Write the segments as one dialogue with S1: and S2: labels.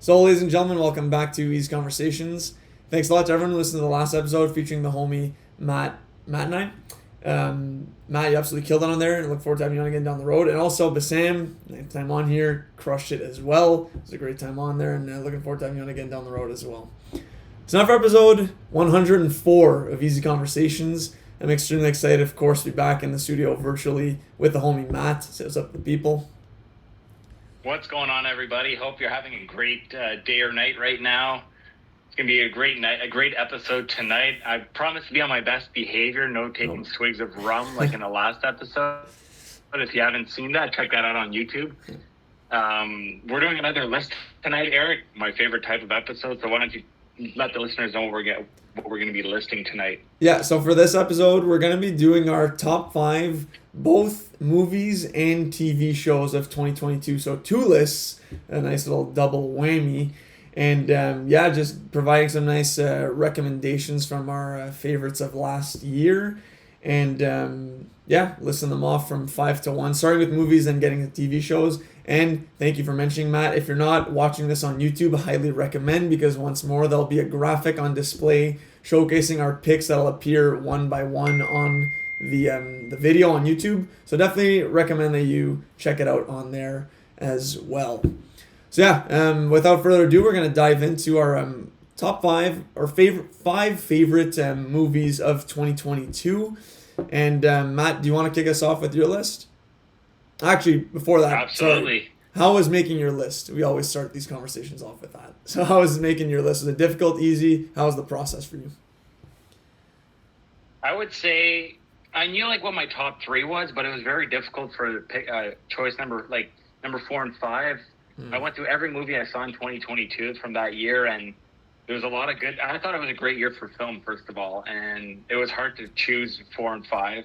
S1: So, ladies and gentlemen, welcome back to Eazy Conversations. Thanks a lot to everyone who listened to the last episode featuring the homie Matt and I. Matt, you absolutely killed it on there, and I look forward to having you on again down the road. And also, Bassam, ninth time on here, crushed it as well. It was a great time on there, and looking forward to having you on again down the road as well. So now for episode 104 of Eazy Conversations. I'm extremely excited, of course, to be back in the studio virtually with the homie Matt. Say what's up to the people.
S2: What's going on, everybody? Hope you're having a great day or night right now. It's gonna be a great night, a great episode tonight. I promise to be on my best behavior, no taking swigs of rum like in the last episode. But if you haven't seen that, check that out on YouTube. We're doing another list tonight, Eric. My favorite type of episode. So why don't you let the listeners know what we're going to be listing tonight?
S1: Yeah, so for this episode, we're going to be doing our top 5, both movies and TV shows of 2022. So 2 lists, a nice little double whammy. And just providing some nice recommendations from our favorites of last year. And listing them off from 5 to 1, starting with movies and getting the TV shows. And thank you for mentioning, Matt. If you're not watching this on YouTube, I highly recommend, because once more, there'll be a graphic on display showcasing our picks that'll appear one by one on the video on YouTube. So definitely recommend that you check it out on there as well. So without further ado, we're going to dive into our top 5, our five favorite movies of 2022. And Matt, do you want to kick us off with your list? Actually, before that,
S2: absolutely.
S1: Sorry, how was making your list? We always start these conversations off with that. So how was making your list? Was it difficult, easy? How was the process for you?
S2: I would say I knew what my top 3 was, but it was very difficult for choice number 4 and 5. I went through every movie I saw in 2022 from that year, and there was a lot of good. I thought it was a great year for film, first of all, and it was hard to choose 4 and 5.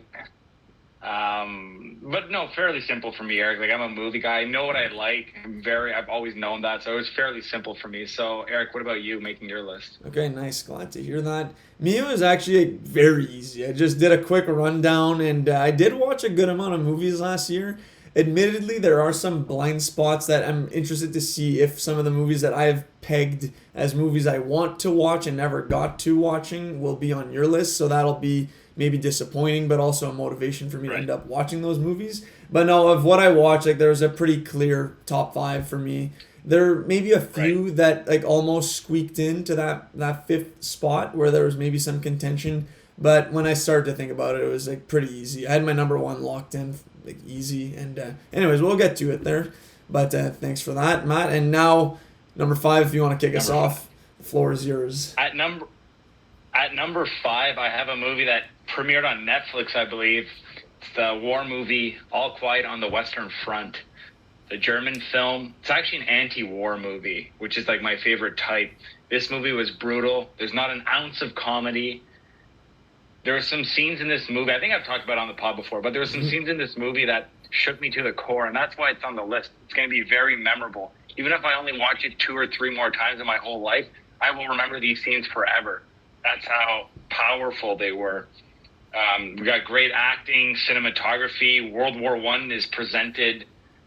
S2: But no, fairly simple for me, Eric. I'm a movie guy. I know what I like. I've always known that, so it was fairly simple for me. So, Eric, what about you making your list?
S1: Okay, nice. Glad to hear that. Me, it was actually very easy. I just did a quick rundown, and I did watch a good amount of movies last year. Admittedly, there are some blind spots that I'm interested to see if some of the movies that I've pegged as movies I want to watch and never got to watching will be on your list. So that'll be maybe disappointing, but also a motivation for me to end up watching those movies. But no, of what I watched, there's a pretty clear top 5 for me. There may be a few that almost squeaked into that 5th spot where there was maybe some contention. But when I started to think about it, it was pretty easy. I had my number 1 locked in, easy. And anyways, we'll get to it there. But thanks for that, Matt. And now number 5, if you want to kick us off, the floor is yours.
S2: At number 5, I have a movie that premiered on Netflix, I believe. It's the war movie All Quiet on the Western Front. The German film. It's actually an anti-war movie, which is my favorite type. This movie was brutal. There's not an ounce of comedy. There are some scenes in this movie, I think I've talked about it on the pod before, but there were some scenes in this movie that shook me to the core, and that's why it's on the list. It's going to be very memorable. Even if I only watch it 2 or 3 more times in my whole life, I will remember these scenes forever. That's how powerful they were. We got great acting, cinematography. World War I is presented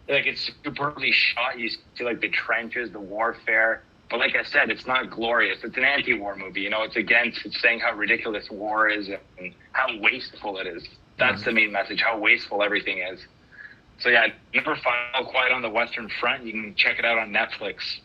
S2: it's superbly shot. You see the trenches, the warfare. But like I said, it's not glorious. It's an anti-war movie. It's saying how ridiculous war is and how wasteful it is. That's the main message, how wasteful everything is. So yeah, number 5, All Quiet on the Western Front. You can check it out on Netflix.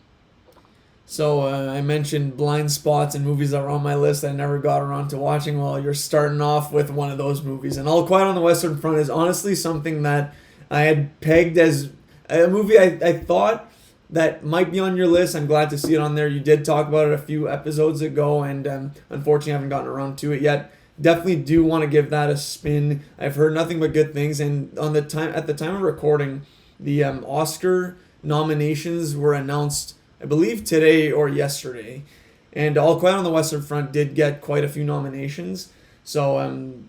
S1: So I mentioned blind spots and movies that were on my list I never got around to watching. Well, you're starting off with one of those movies. And All Quiet on the Western Front is honestly something that I had pegged as a movie I thought that might be on your list. I'm glad to see it on there. You did talk about it a few episodes ago, and unfortunately I haven't gotten around to it yet. Definitely do want to give that a spin. I've heard nothing but good things, and at the time of recording, the Oscar nominations were announced, I believe today or yesterday, and All Quiet on the Western Front did get quite a few nominations. So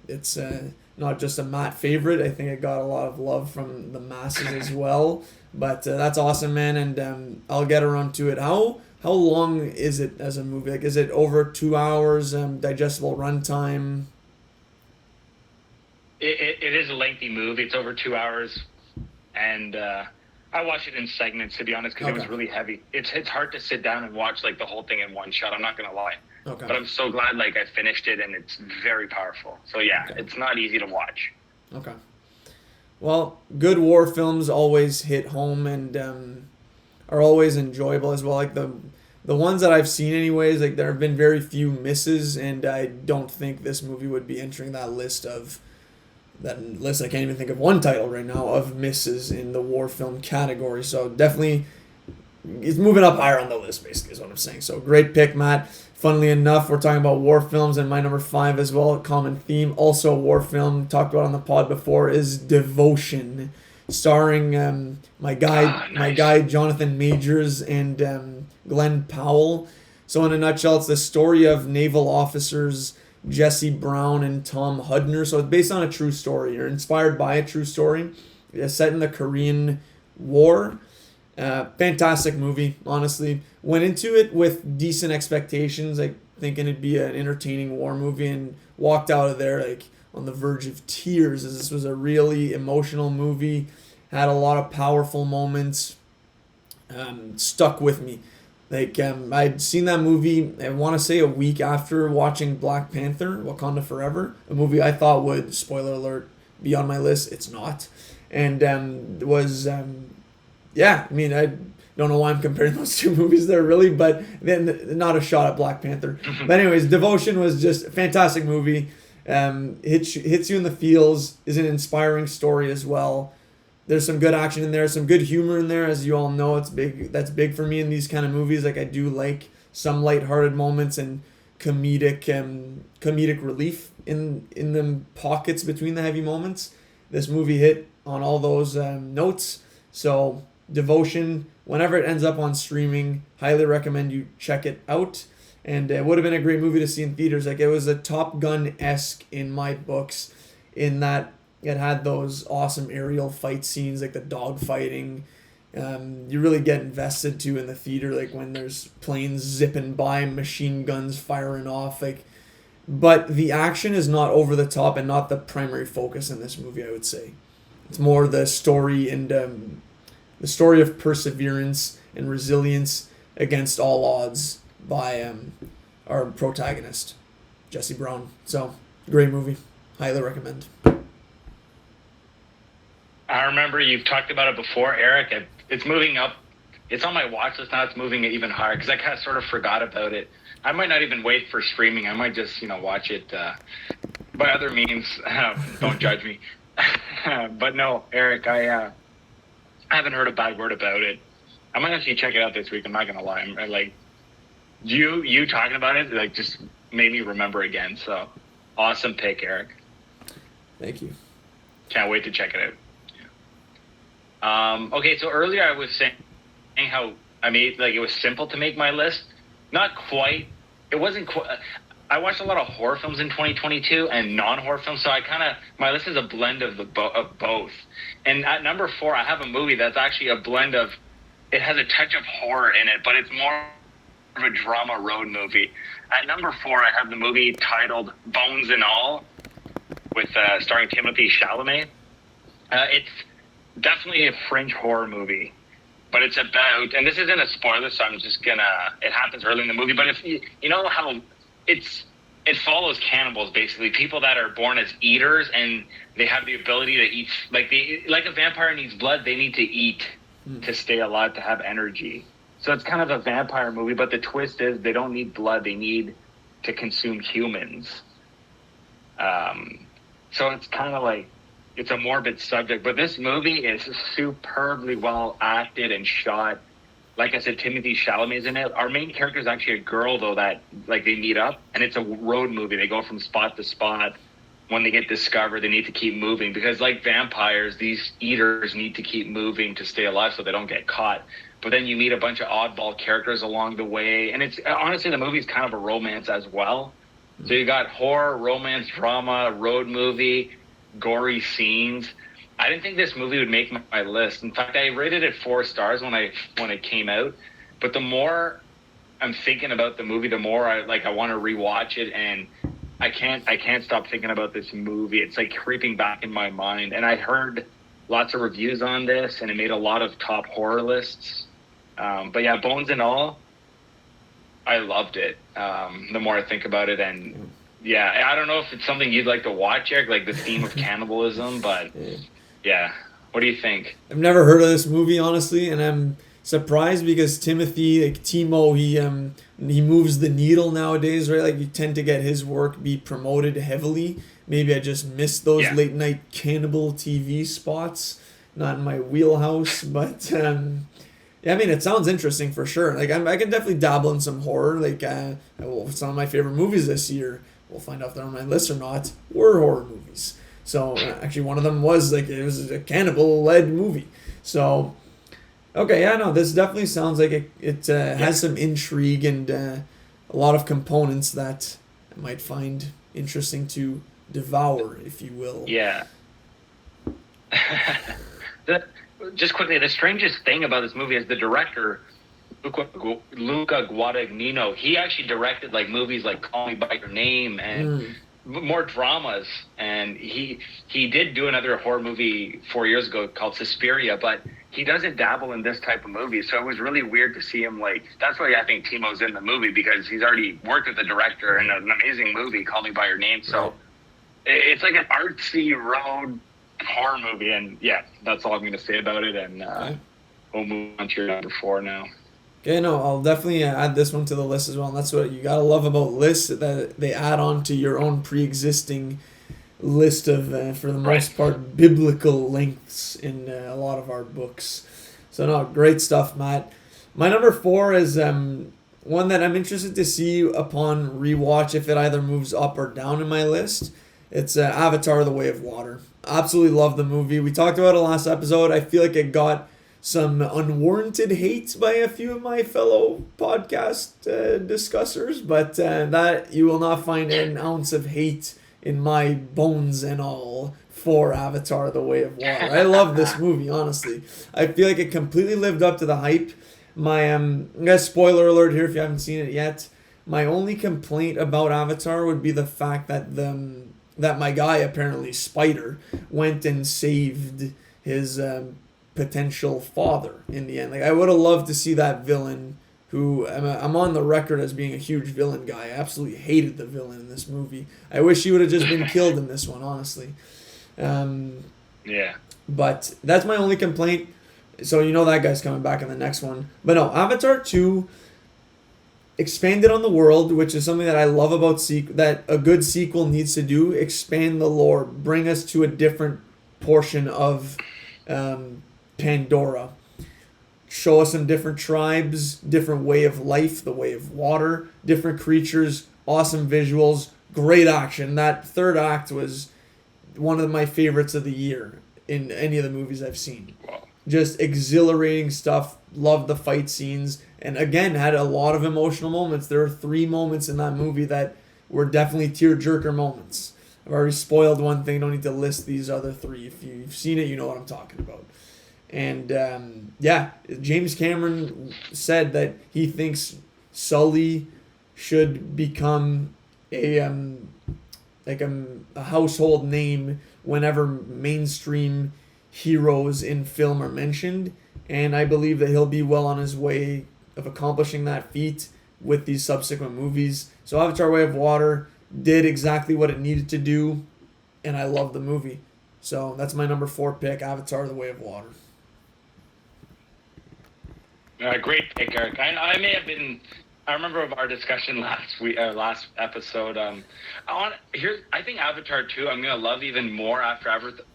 S1: it's not just a Matt favorite. I think it got a lot of love from the masses as well. But that's awesome, man, and I'll get around to it. How long is it as a movie? Is it over 2 hours? Digestible runtime?
S2: It is a lengthy movie. It's over 2 hours, and I watched it in segments, to be honest, because it was really heavy. It's hard to sit down and watch like the whole thing in one shot. I'm not gonna lie.
S1: Okay.
S2: But I'm so glad like I finished it, and it's very powerful. So yeah, it's not easy to watch.
S1: Okay. Well, good war films always hit home and are always enjoyable as well. Like the ones that I've seen, anyways. Like there have been very few misses, and I don't think this movie would be entering that list. I can't even think of one title right now of misses in the war film category. So definitely, it's moving up higher on the list. Basically, is what I'm saying. So great pick, Matt. Funnily enough, we're talking about war films, and my number 5 as well, a common theme, also a war film, talked about on the pod before, is Devotion, starring my guy Jonathan Majors and Glenn Powell. So in a nutshell, it's the story of naval officers Jesse Brown and Tom Hudner. So it's based on a true story, or inspired by a true story. It's set in the Korean War. Fantastic movie, honestly. Went into it with decent expectations, like thinking it'd be an entertaining war movie, and walked out of there like on the verge of tears, as this was a really emotional movie. Had a lot of powerful moments. Stuck with me. Like I'd seen that movie, I want to say a week after watching Black Panther: Wakanda Forever, a movie I thought would, spoiler alert, be on my list. It's not, and was yeah. I mean, I don't know why I'm comparing those two movies there, really, but then not a shot at Black Panther. But anyways, Devotion was just a fantastic movie. Hits you in the feels. Is an inspiring story as well. There's some good action in there, some good humor in there, as you all know. It's big. That's big for me in these kind of movies. Like I do like some lighthearted moments and comedic relief in the pockets between the heavy moments. This movie hit on all those notes. So Devotion, whenever it ends up on streaming, highly recommend you check it out. And it would have been a great movie to see in theaters. Like it was a Top Gun-esque in my books, in that it had those awesome aerial fight scenes, like the dog fighting. You really get invested too in the theater, like when there's planes zipping by, machine guns firing off. Like, but the action is not over the top and not the primary focus in this movie. I would say it's more the story and the story of perseverance and resilience against all odds by our protagonist, Jesse Brown. So great movie, highly recommend.
S2: I remember you've talked about it before, Eric. It's moving up. It's on my watch list now. It's moving even higher because I kind of sort of forgot about it. I might not even wait for streaming. I might just, watch it by other means. Don't judge me. But no, Eric, I haven't heard a bad word about it. I might actually check it out this week. I'm not gonna lie. I'm like you talking about it, like just made me remember again. So awesome pick, Eric.
S1: Thank you.
S2: Can't wait to check it out. Okay, so earlier I was saying how I made, like, it was simple to make my list. Not quite. It wasn't quite. I watched a lot of horror films in 2022 and non-horror films, so my list is a blend of both. And at number 4, I have a movie that's actually a blend of, it has a touch of horror in it, but it's more of a drama road movie. At number 4, I have the movie titled Bones and All, with starring Timothée Chalamet. It's definitely a fringe horror movie, but it's about, and this isn't a spoiler, so I'm just gonna, it happens early in the movie, but if you know how it follows cannibals, basically, people that are born as eaters, and they have the ability to eat, like a vampire needs blood, they need to eat to stay alive, to have energy. So it's kind of a vampire movie, but the twist is they don't need blood, they need to consume humans. So it's kind of like, it's a morbid subject, but this movie is superbly well acted and shot. Like I said, Timothée Chalamet's in it. Our main character is actually a girl, though, that, like, they meet up, and it's a road movie. They go from spot to spot. When they get discovered, they need to keep moving, because like vampires, these eaters need to keep moving to stay alive so they don't get caught. But then you meet a bunch of oddball characters along the way, and it's, honestly, the movie's kind of a romance as well. So you got horror, romance, drama, road movie, gory scenes. I didn't think this movie would make my list. In fact, I rated it 4 stars when it came out. But the more I'm thinking about the movie, the more I want to rewatch it, and I can't stop thinking about this movie. It's like creeping back in my mind. And I heard lots of reviews on this, and it made a lot of top horror lists. But yeah, Bones and All, I loved it. The more I think about it, and yeah, I don't know if it's something you'd like to watch, Eric, like the theme of cannibalism, but yeah, what do you think?
S1: I've never heard of this movie honestly, and I'm surprised because Timothy, like Timo, he moves the needle nowadays, right? Like you tend to get his work be promoted heavily. Maybe I just missed those
S2: Yeah,
S1: late night cannibal TV spots. Not in my wheelhouse, but yeah, I mean it sounds interesting for sure. Like I can definitely dabble in some horror. Like some of my favorite movies this year. We'll find out if they're on my list or not. Were horror movies. So actually, one of them was like it was a cannibal-led movie. So okay, yeah, no, this definitely sounds like it
S2: yeah,
S1: has some intrigue and a lot of components that I might find interesting to devour, if you will.
S2: yeah. the, just quickly, the strangest thing about this movie is the director, Luca Guadagnino. He actually directed like movies like Call Me by Your Name and
S1: Mm,
S2: more dramas. And he did do another horror movie 4 years ago called Suspiria, but he doesn't dabble in this type of movie. So it was really weird to see him like. That's why I think Timo's in the movie, because he's already worked with the director in an amazing movie, Call Me by Your Name.
S1: right.
S2: So it's like an artsy road horror movie, and yeah, that's all I'm going to say about it. And
S1: Okay.
S2: we'll move on to your number four now.
S1: Okay, no, I'll definitely add this one to the list as well. And that's what you gotta love about lists, that they add on to your own pre-existing list of, for the
S2: Right.
S1: most part, biblical lengths in a lot of our books. So no, great stuff, Matt. My number four is one that I'm interested to see upon rewatch if it either moves up or down in my list. It's Avatar: The Way of Water. Absolutely love the movie. We talked about it last episode. I feel like it got some unwarranted hate by a few of my fellow podcast discussers, but that you will not find an ounce of hate in my bones and all for Avatar: The Way of Water. I love this movie, honestly. I feel like it completely lived up to the hype. My I guess spoiler alert here if you haven't seen it yet. My only complaint about Avatar would be the fact that that my guy apparently Spider went and saved his potential father in the end. Like I would have loved to see that villain who I'm on the record as being a huge villain guy. I absolutely hated the villain in this movie. I wish he would have just been killed in this one, honestly. Um,
S2: Yeah.
S1: but that's my only complaint. So you know that guy's coming back in the next one. But no, Avatar 2 expanded on the world, which is something that I love about that a good sequel needs to do. Expand the lore, bring us to a different portion of Pandora. Show us some different tribes, different way of life, the way of water, different creatures, awesome visuals, great action. That third act was one of my favorites of the year in any of the movies I've seen.
S2: Well,
S1: Just exhilarating stuff. Loved the fight scenes, and again had a lot of emotional moments. There are 3 moments in that movie that were definitely tearjerker moments. I've already spoiled one thing. Don't need to list these other 3. If you've seen it, you know what I'm talking about. And yeah, James Cameron said that he thinks Sully should become a household name whenever mainstream heroes in film are mentioned, and I believe that he'll be well on his way of accomplishing that feat with these subsequent movies. So Avatar: Way of Water did exactly what it needed to do, and I love the movie. So that's my number 4 pick, Avatar: The Way of Water.
S2: great pick, Eric. I may have been. I remember of our discussion last week, last episode. I think Avatar 2. I'm gonna love even more after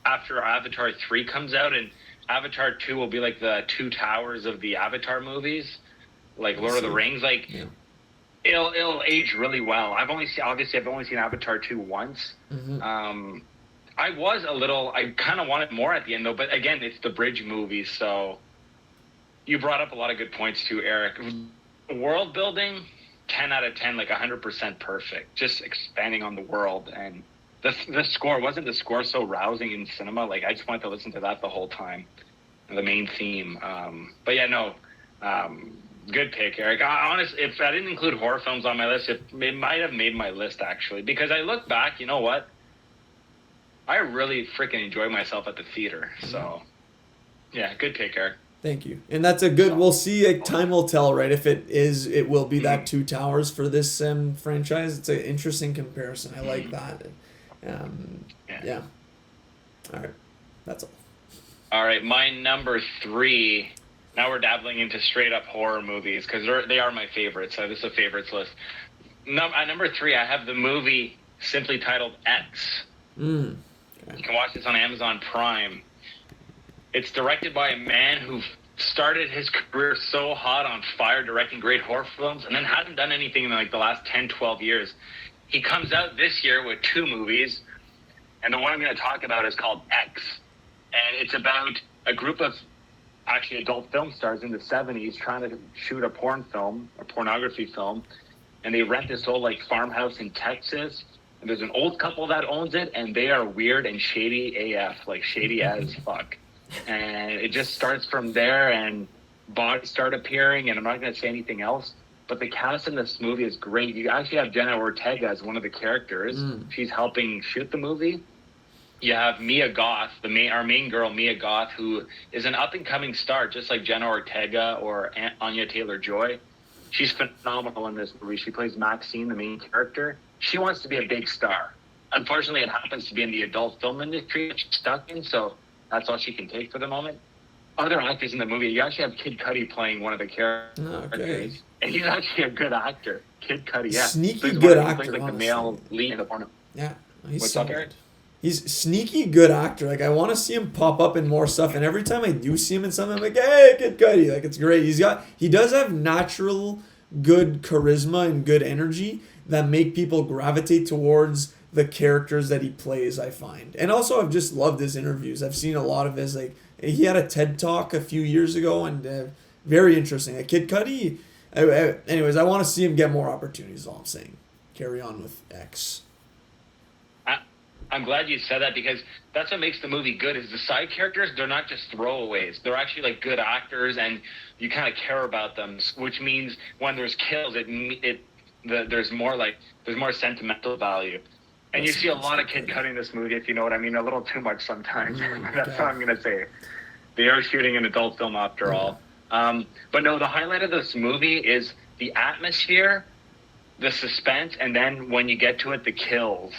S2: Avatar 3 comes out, and Avatar 2 will be like the Two Towers of the Avatar movies, like Lord of the Rings. Like
S1: Yeah.
S2: it'll age really well. I've only seen Avatar 2 once.
S1: Mm-hmm.
S2: I kind of wanted more at the end though, but again, it's the bridge movie, so you brought up a lot of good points too, Eric. World building, 10 out of 10, like 100% perfect. Just expanding on the world, and the score, wasn't the score so rousing in cinema? Like I just wanted to listen to that the whole time, the main theme. But yeah, no, good pick, Eric. Honestly, if I didn't include horror films on my list, it might have made my list actually, because I look back, you know what? I really freaking enjoy myself at the theater. So, yeah, good pick, Eric.
S1: Thank you. And that's a good. We'll see. Time will tell, right? If it will be that Two Towers for this franchise. It's an interesting comparison. I like that. Yeah. All right. That's all.
S2: All right, my number 3. Now we're dabbling into straight up horror movies because they are my favorites. So this is a favorites list. At number 3, I have the movie simply titled X.
S1: Okay.
S2: You can watch this on Amazon Prime. It's directed by a man who started his career so hot on fire directing great horror films and then hasn't done anything in like the last 10, 12 years. He comes out this year with 2 movies, and the one I'm going to talk about is called X. And it's about a group of actually adult film stars in the 70s trying to shoot a pornography film. And they rent this old like farmhouse in Texas. And there's an old couple that owns it, and they are weird and shady AF, like shady as fuck. And it just starts from there, and bodies start appearing, and I'm not going to say anything else. But the cast in this movie is great. You actually have Jenna Ortega as one of the characters. She's helping shoot the movie. You have Mia Goth, our main girl, Mia Goth, who is an up-and-coming star, just like Jenna Ortega or Anya Taylor-Joy. She's phenomenal in this movie. She plays Maxine, the main character. She wants to be a big star. Unfortunately, it happens to be in the adult film industry that she's stuck in, so that's all she can take for the moment. Other actors in the movie, you actually have Kid Cudi playing one of the characters.
S1: Okay.
S2: And he's actually a good actor. Kid Cudi, yeah.
S1: Sneaky good actor,
S2: plays, like, the male lead in the porno.
S1: Yeah.
S2: What's up, Eric?
S1: He's sneaky good actor. Like, I want to see him pop up in more stuff, and every time I do see him in something, I'm like, hey, Kid Cudi. Like, it's great. He does have natural good charisma and good energy that make people gravitate towards the characters that he plays, I find. And also, I've just loved his interviews. I've seen a lot of his, like, he had a TED Talk a few years ago, and very interesting. Kid Cudi, anyways, I want to see him get more opportunities, is all I'm saying. Carry on with X.
S2: I'm glad you said that, because that's what makes the movie good, is the side characters, they're not just throwaways. They're actually like good actors, and you kind of care about them, which means when there's kills, there's more sentimental value. And you see a lot of Kid Cudi in this movie, if you know what I mean, a little too much sometimes. That's what I'm going to say. They are shooting an adult film after all. But no, the highlight of this movie is the atmosphere, the suspense, and then when you get to it, the kills.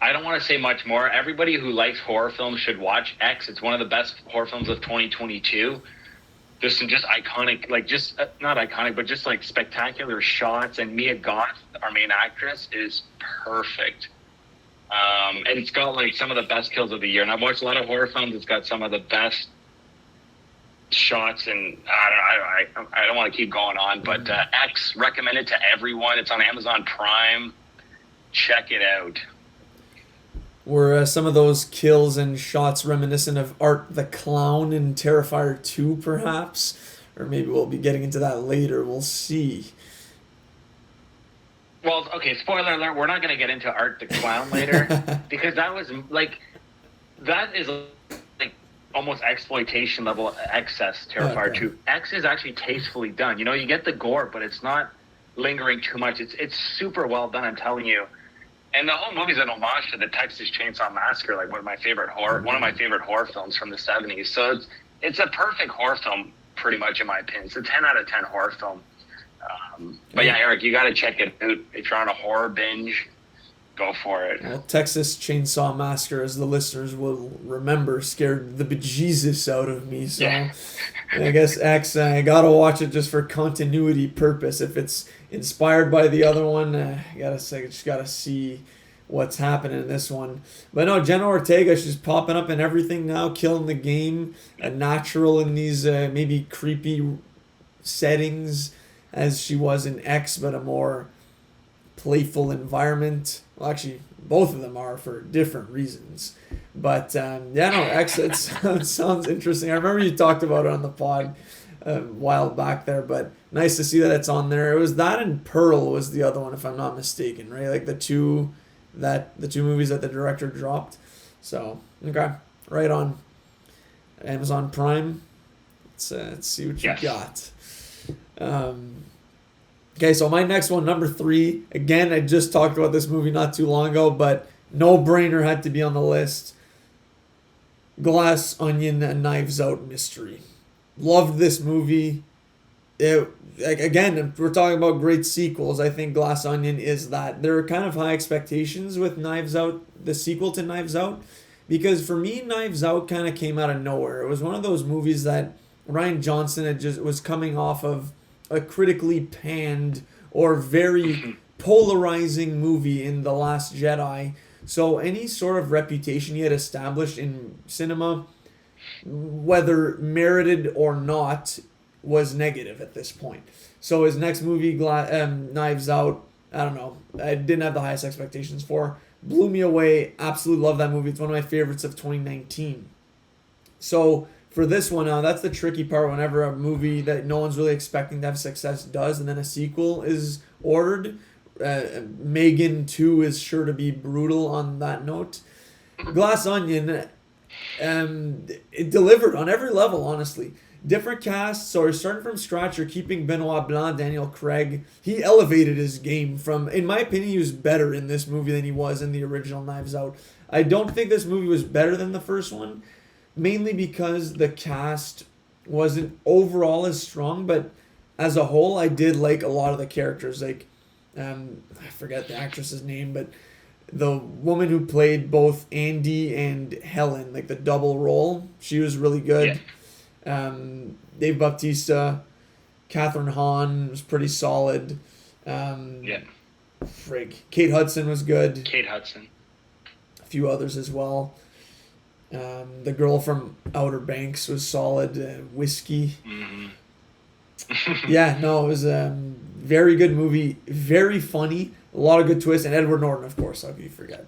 S2: I don't want to say much more. Everybody who likes horror films should watch X. It's one of the best horror films of 2022. There's some just iconic, like just not iconic, but just like spectacular shots. And Mia Goth, our main actress, is perfect. And it's got like some of the best kills of the year. And I've watched a lot of horror films. It's got some of the best shots, and I don't want to keep going on, but X, recommended to everyone. It's on Amazon Prime. Check it out.
S1: Were some of those kills and shots reminiscent of Art the Clown in Terrifier 2, perhaps? Or maybe we'll be getting into that later. We'll see.
S2: Well, okay, spoiler alert, we're not going to get into Art the Clown later, because that is like almost exploitation level excess, Terrifier 2. X is actually tastefully done. You know, you get the gore, but it's not lingering too much. It's super well done, I'm telling you. And the whole movie's an homage to the Texas Chainsaw Massacre, like one of my favorite horror films from the 70s. So it's a perfect horror film, pretty much, in my opinion. It's a 10 out of 10 horror film. But yeah, Eric, you got to check it out. If you're on a horror binge, go for it.
S1: Well, Texas Chainsaw Massacre, as the listeners will remember, scared the bejesus out of me. So yeah. I guess X, I got to watch it just for continuity purpose. If it's inspired by the other one, I just gotta see what's happening in this one. But no, Jenna Ortega, she's popping up in everything now, killing the game, a natural in these maybe creepy settings as she was in X, but a more playful environment. Well, actually, both of them are for different reasons. But X, it sounds interesting. I remember you talked about it on the pod a while back there, but nice to see that it's on there. It was that and Pearl was the other one, if I'm not mistaken, right? Like the two movies that the director dropped. So okay, right on Amazon Prime. Let's see what you got. Okay, so my next one, number 3. Again, I just talked about this movie not too long ago, but No brainer had to be on the list. Glass Onion and Knives Out Mystery. Loved this movie. It, again, we're talking about great sequels. I think Glass Onion is that. There are kind of high expectations with Knives Out, the sequel to Knives Out, because for me, Knives Out kind of came out of nowhere. It was one of those movies that Ryan Johnson had just was coming off of a critically panned or very polarizing movie in The Last Jedi. So any sort of reputation he had established in cinema, whether merited or not, was negative at this point. So his next movie, Knives Out, I don't know. I didn't have the highest expectations for. Blew me away. Absolutely love that movie. It's one of my favorites of 2019. So for this one, that's the tricky part whenever a movie that no one's really expecting to have success does, and then a sequel is ordered. Megan 2 is sure to be brutal on that note. Glass Onion, it delivered on every level, honestly. Different casts, so we're starting from scratch. You're keeping Benoit Blanc, Daniel Craig. He elevated his game from, in my opinion, he was better in this movie than he was in the original Knives Out. I don't think this movie was better than the first one, mainly because the cast wasn't overall as strong, but as a whole, I did like a lot of the characters. Like, I forget the actress's name, but the woman who played both Andy and Helen, like the double role, she was really good. Dave Bautista, Catherine Hahn was pretty solid. Kate Hudson was good.
S2: Kate Hudson.
S1: A few others as well. The girl from Outer Banks was solid. Whiskey.
S2: Mm-hmm.
S1: Yeah, no, it was a very good movie. Very funny. A lot of good twists. And Edward Norton, of course, how could you forget?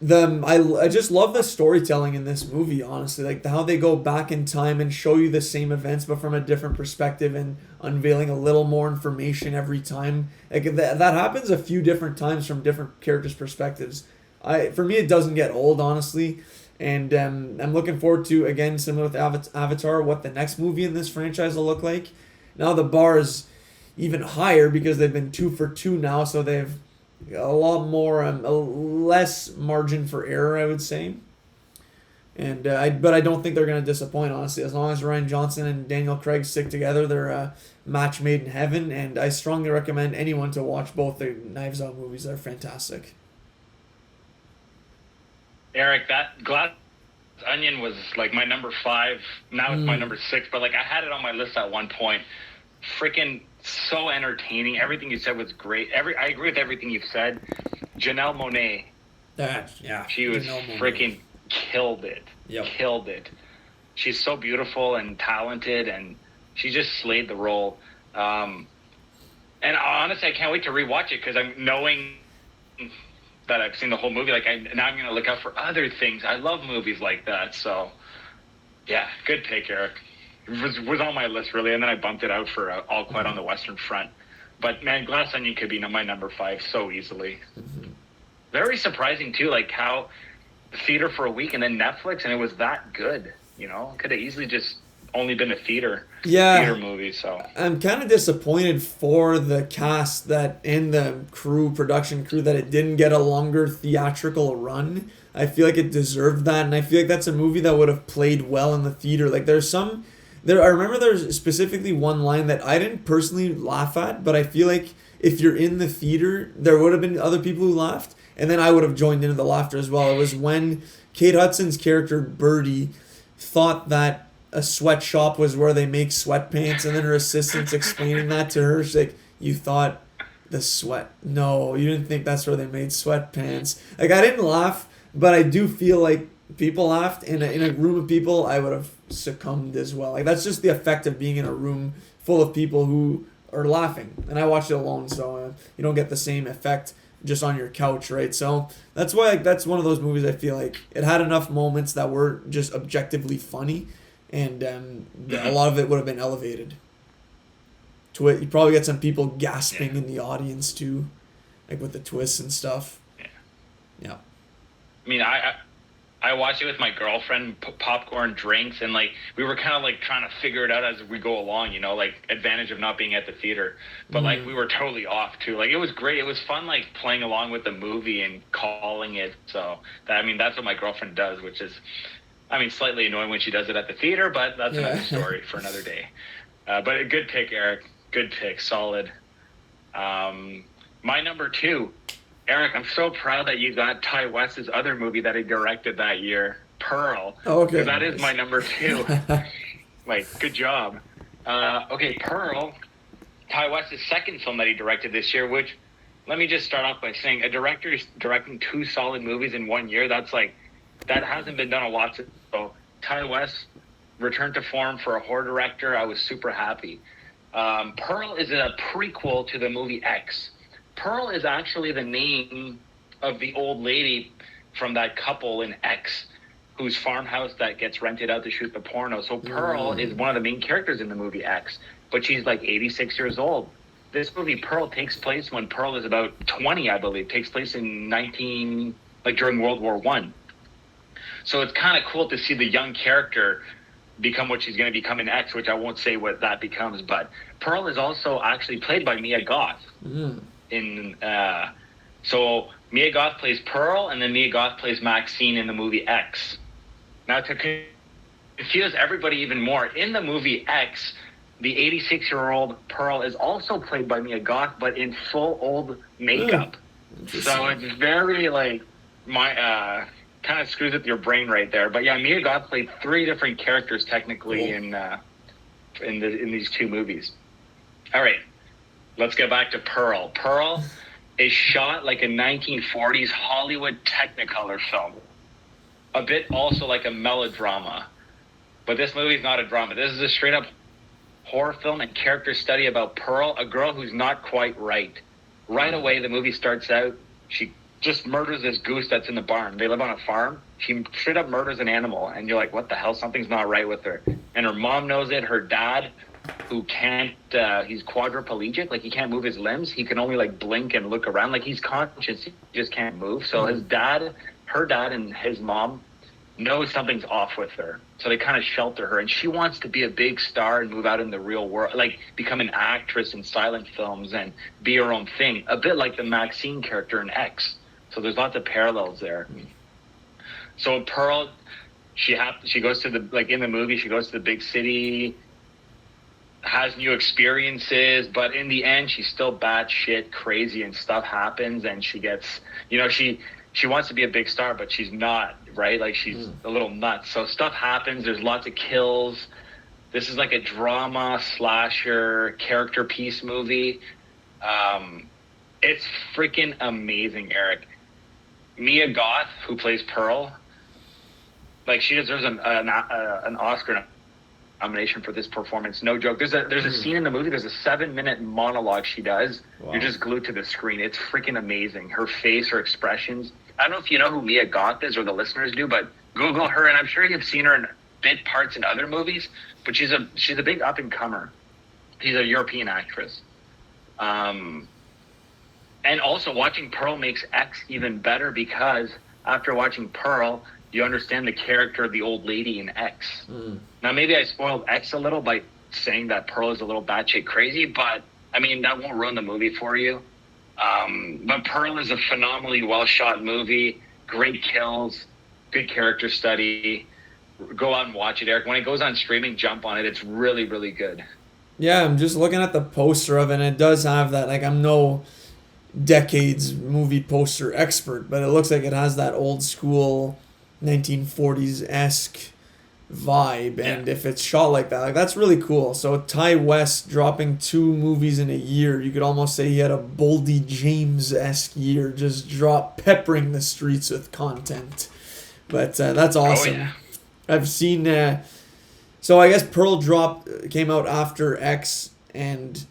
S1: I just love the storytelling in this movie, honestly. Like how they go back in time and show you the same events but from a different perspective and unveiling a little more information every time. Like that happens a few different times from different characters' perspectives. For me, it doesn't get old, honestly. And I'm looking forward to, again, similar with Avatar, what the next movie in this franchise will look like. Now the bar is even higher because they've been 2 for 2 now, so they've a lot more, a less margin for error, I would say. And but I don't think they're going to disappoint, honestly. As long as Ryan Johnson and Daniel Craig stick together, they're a match made in heaven. And I strongly recommend anyone to watch both the Knives Out movies. They're fantastic.
S2: Eric, that Glass Onion was like my number 5. Now it's my number 6, but like I had it on my list at one point. Freaking so entertaining. Everything you said was great. I agree with everything you've said. Janelle Monáe. She was freaking killed it.
S1: Yep.
S2: Killed it. She's so beautiful and talented, and she just slayed the role. And honestly, I can't wait to rewatch it because I'm knowing that I've seen the whole movie. Like now I'm going to look out for other things. I love movies like that. So, yeah, good pick, Eric. It was on my list, really, and then I bumped it out for All Quiet on the Western Front. But, man, Glass Onion could be my number 5 so easily. Mm-hmm. Very surprising, too, like how theater for a week and then Netflix, and it was that good, you know? Could have easily just only been a theater movie, so.
S1: I'm kind of disappointed for the cast and the production crew, that it didn't get a longer theatrical run. I feel like it deserved that, and I feel like that's a movie that would have played well in the theater. Like, I remember there's specifically one line that I didn't personally laugh at, but I feel like if you're in the theater, there would have been other people who laughed, and then I would have joined into the laughter as well. It was when Kate Hudson's character, Birdie, thought that a sweatshop was where they make sweatpants, and then her assistant's explaining that to her. She's like, you thought no, you didn't think that's where they made sweatpants. Like, I didn't laugh, but I do feel like people laughed. In a room of people, I would have succumbed as well. Like, that's just the effect of being in a room full of people who are laughing. And I watched it alone, so you don't get the same effect just on your couch, right? So that's why, like, that's one of those movies I feel like it had enough moments that were just objectively funny, and a lot of it would have been elevated to it. You probably get some people gasping in the audience too, like with the twists and stuff.
S2: Yeah. I mean, I watched it with my girlfriend, popcorn, drinks, and like we were kind of like trying to figure it out as we go along, like advantage of not being at the theater. But like we were totally off too. Like it was great. It was fun like playing along with the movie and calling it. So that's what my girlfriend does, which is slightly annoying when she does it at the theater, but that's another story for another day. But a good pick, Eric. Good pick. Solid. My number 2. Eric, I'm so proud that you got Ty West's other movie that he directed that year, Pearl.
S1: Oh, okay.
S2: Because that is my number 2. Like, good job. Okay, Pearl, Ty West's second film that he directed this year, which, let me just start off by saying, a director is directing 2 solid movies in 1 year. That hasn't been done a lot. So Ty West returned to form for a horror director. I was super happy. Pearl is a prequel to the movie X. Pearl is actually the name of the old lady from that couple in X whose farmhouse that gets rented out to shoot the porno. So Pearl is one of the main characters in the movie X, but she's like 86 years old. This movie Pearl takes place when Pearl is about 20, I believe. Takes place in during World War I. So it's kind of cool to see the young character become what she's going to become in X, which I won't say what that becomes. But Pearl is also actually played by Mia Goth. So Mia Goth plays Pearl, and then Mia Goth plays Maxine in the movie X. Now, to confuse everybody even more, in the movie X, the 86-year-old Pearl is also played by Mia Goth, but in full old makeup. So it's very kind of screws with your brain right there. But yeah, Mia Goth played 3 different characters technically in these 2 movies. All right. Let's get back to Pearl. Pearl is shot like a 1940s Hollywood Technicolor film. A bit also like a melodrama. But this movie is not a drama. This is a straight-up horror film and character study about Pearl, a girl who's not quite right. Right away, the movie starts out, she just murders this goose that's in the barn. They live on a farm. She straight up murders an animal. And you're like, what the hell? Something's not right with her. And her mom knows it. Her dad, who can't, he's quadriplegic, like he can't move his limbs. He can only like blink and look around. Like he's conscious, he just can't move. So her dad and his mom knows something's off with her. So they kind of shelter her. And she wants to be a big star and move out in the real world, like become an actress in silent films and be her own thing. A bit like the Maxine character in X. So there's lots of parallels there. So Pearl, she goes to in the movie, she goes to the big city, has new experiences, but in the end, she's still batshit crazy and stuff happens, and she gets, she wants to be a big star, but she's not, right? Like she's a little nuts. So stuff happens. There's lots of kills. This is like a drama slasher character piece movie. It's freaking amazing, Eric. Mia Goth, who plays Pearl, like she deserves an Oscar nomination for this performance. No joke. There's a scene in the movie. There's a 7-minute monologue she does. Wow. You're just glued to the screen. It's freaking amazing. Her face, her expressions. I don't know if you know who Mia Goth is or the listeners do, but Google her, and I'm sure you've seen her in bit parts in other movies. But she's a big up and comer. She's a European actress. And also watching Pearl makes X even better because after watching Pearl, you understand the character of the old lady in X. Now, maybe I spoiled X a little by saying that Pearl is a little batshit crazy, but that won't ruin the movie for you. But Pearl is a phenomenally well-shot movie, great kills, good character study. Go out and watch it, Eric. When it goes on streaming, jump on it. It's really, really good.
S1: Yeah, I'm just looking at the poster of it, and it does have that, I'm no decades movie poster expert, but it looks like it has that old school 1940s-esque vibe, and if it's shot like that, that's really cool. So Ty West dropping 2 movies in a year, you could almost say he had a Boldy James-esque year, just peppering the streets with content. But that's awesome. Oh, yeah. I've seen so I guess Pearl came out after X, and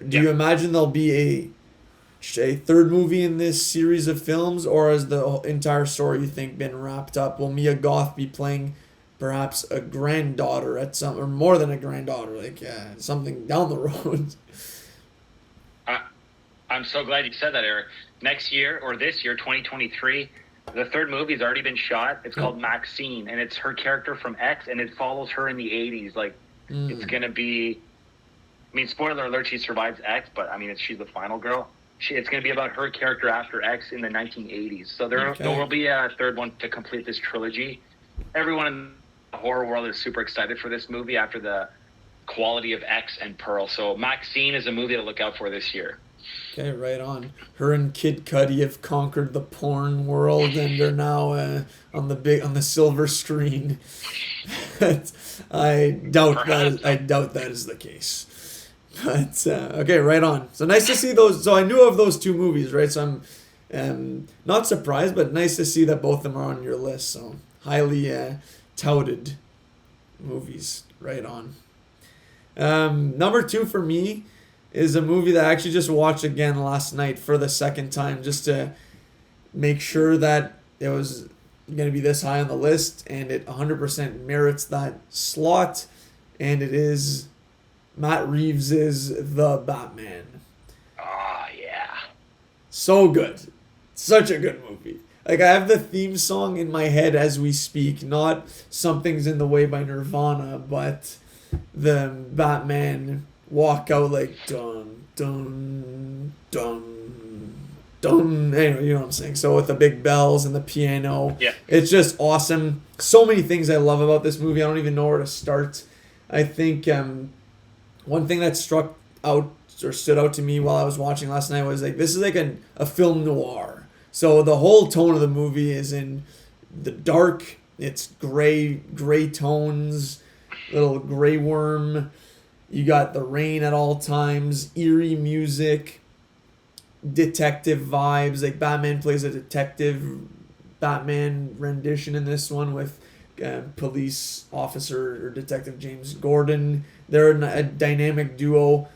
S1: do you imagine there'll be a 3rd movie in this series of films, or has the entire story, you think, been wrapped up? Will Mia Goth be playing perhaps a granddaughter or more than a granddaughter, something down the road?
S2: I'm so glad you said that, Eric. Next year, or this year, 2023, The third movie's already been shot. It's called
S1: Oh.
S2: Maxine, and it's her character from X, and it follows her in the 80s. Like, it's going to be... I mean, spoiler alert, she survives X, but, I mean, she's the final girl. It's going to be about her character after X in the 1980s. So there will be a third one to complete this trilogy. Everyone in the horror world is super excited for this movie after the quality of X and Pearl. So Maxine is a movie to look out for this year.
S1: Okay, right on. Her and Kid Cudi have conquered the porn world and are now on the silver screen. I doubt that is the case. But okay, right on. So nice to see those. So I knew of those two movies, right? So I'm not surprised, but nice to see that both of them are on your list. So highly touted movies. Right on. Number 2 for me is a movie that I actually just watched again last night for the second time, just to make sure that it was going to be this high on the list, and it 100% merits that slot, and it is Matt Reeves' The Batman.
S2: Oh, yeah.
S1: So good. Such a good movie. Like, I have the theme song in my head as we speak, not Something's in the Way by Nirvana, but the Batman walk out like dun dun dun dun. Anyway, you know what I'm saying. So with the big bells and the piano,
S2: yeah,
S1: it's just awesome. So many things I love about this movie. I don't even know where to start. I think one thing that stood out to me while I was watching last night was like, this is like a film noir. So the whole tone of the movie is in the dark. It's gray tones, little gray worm. You got the rain at all times, eerie music, detective vibes. Like, Batman plays a detective Batman rendition in this one with police officer or detective James Gordon. They're a dynamic duo.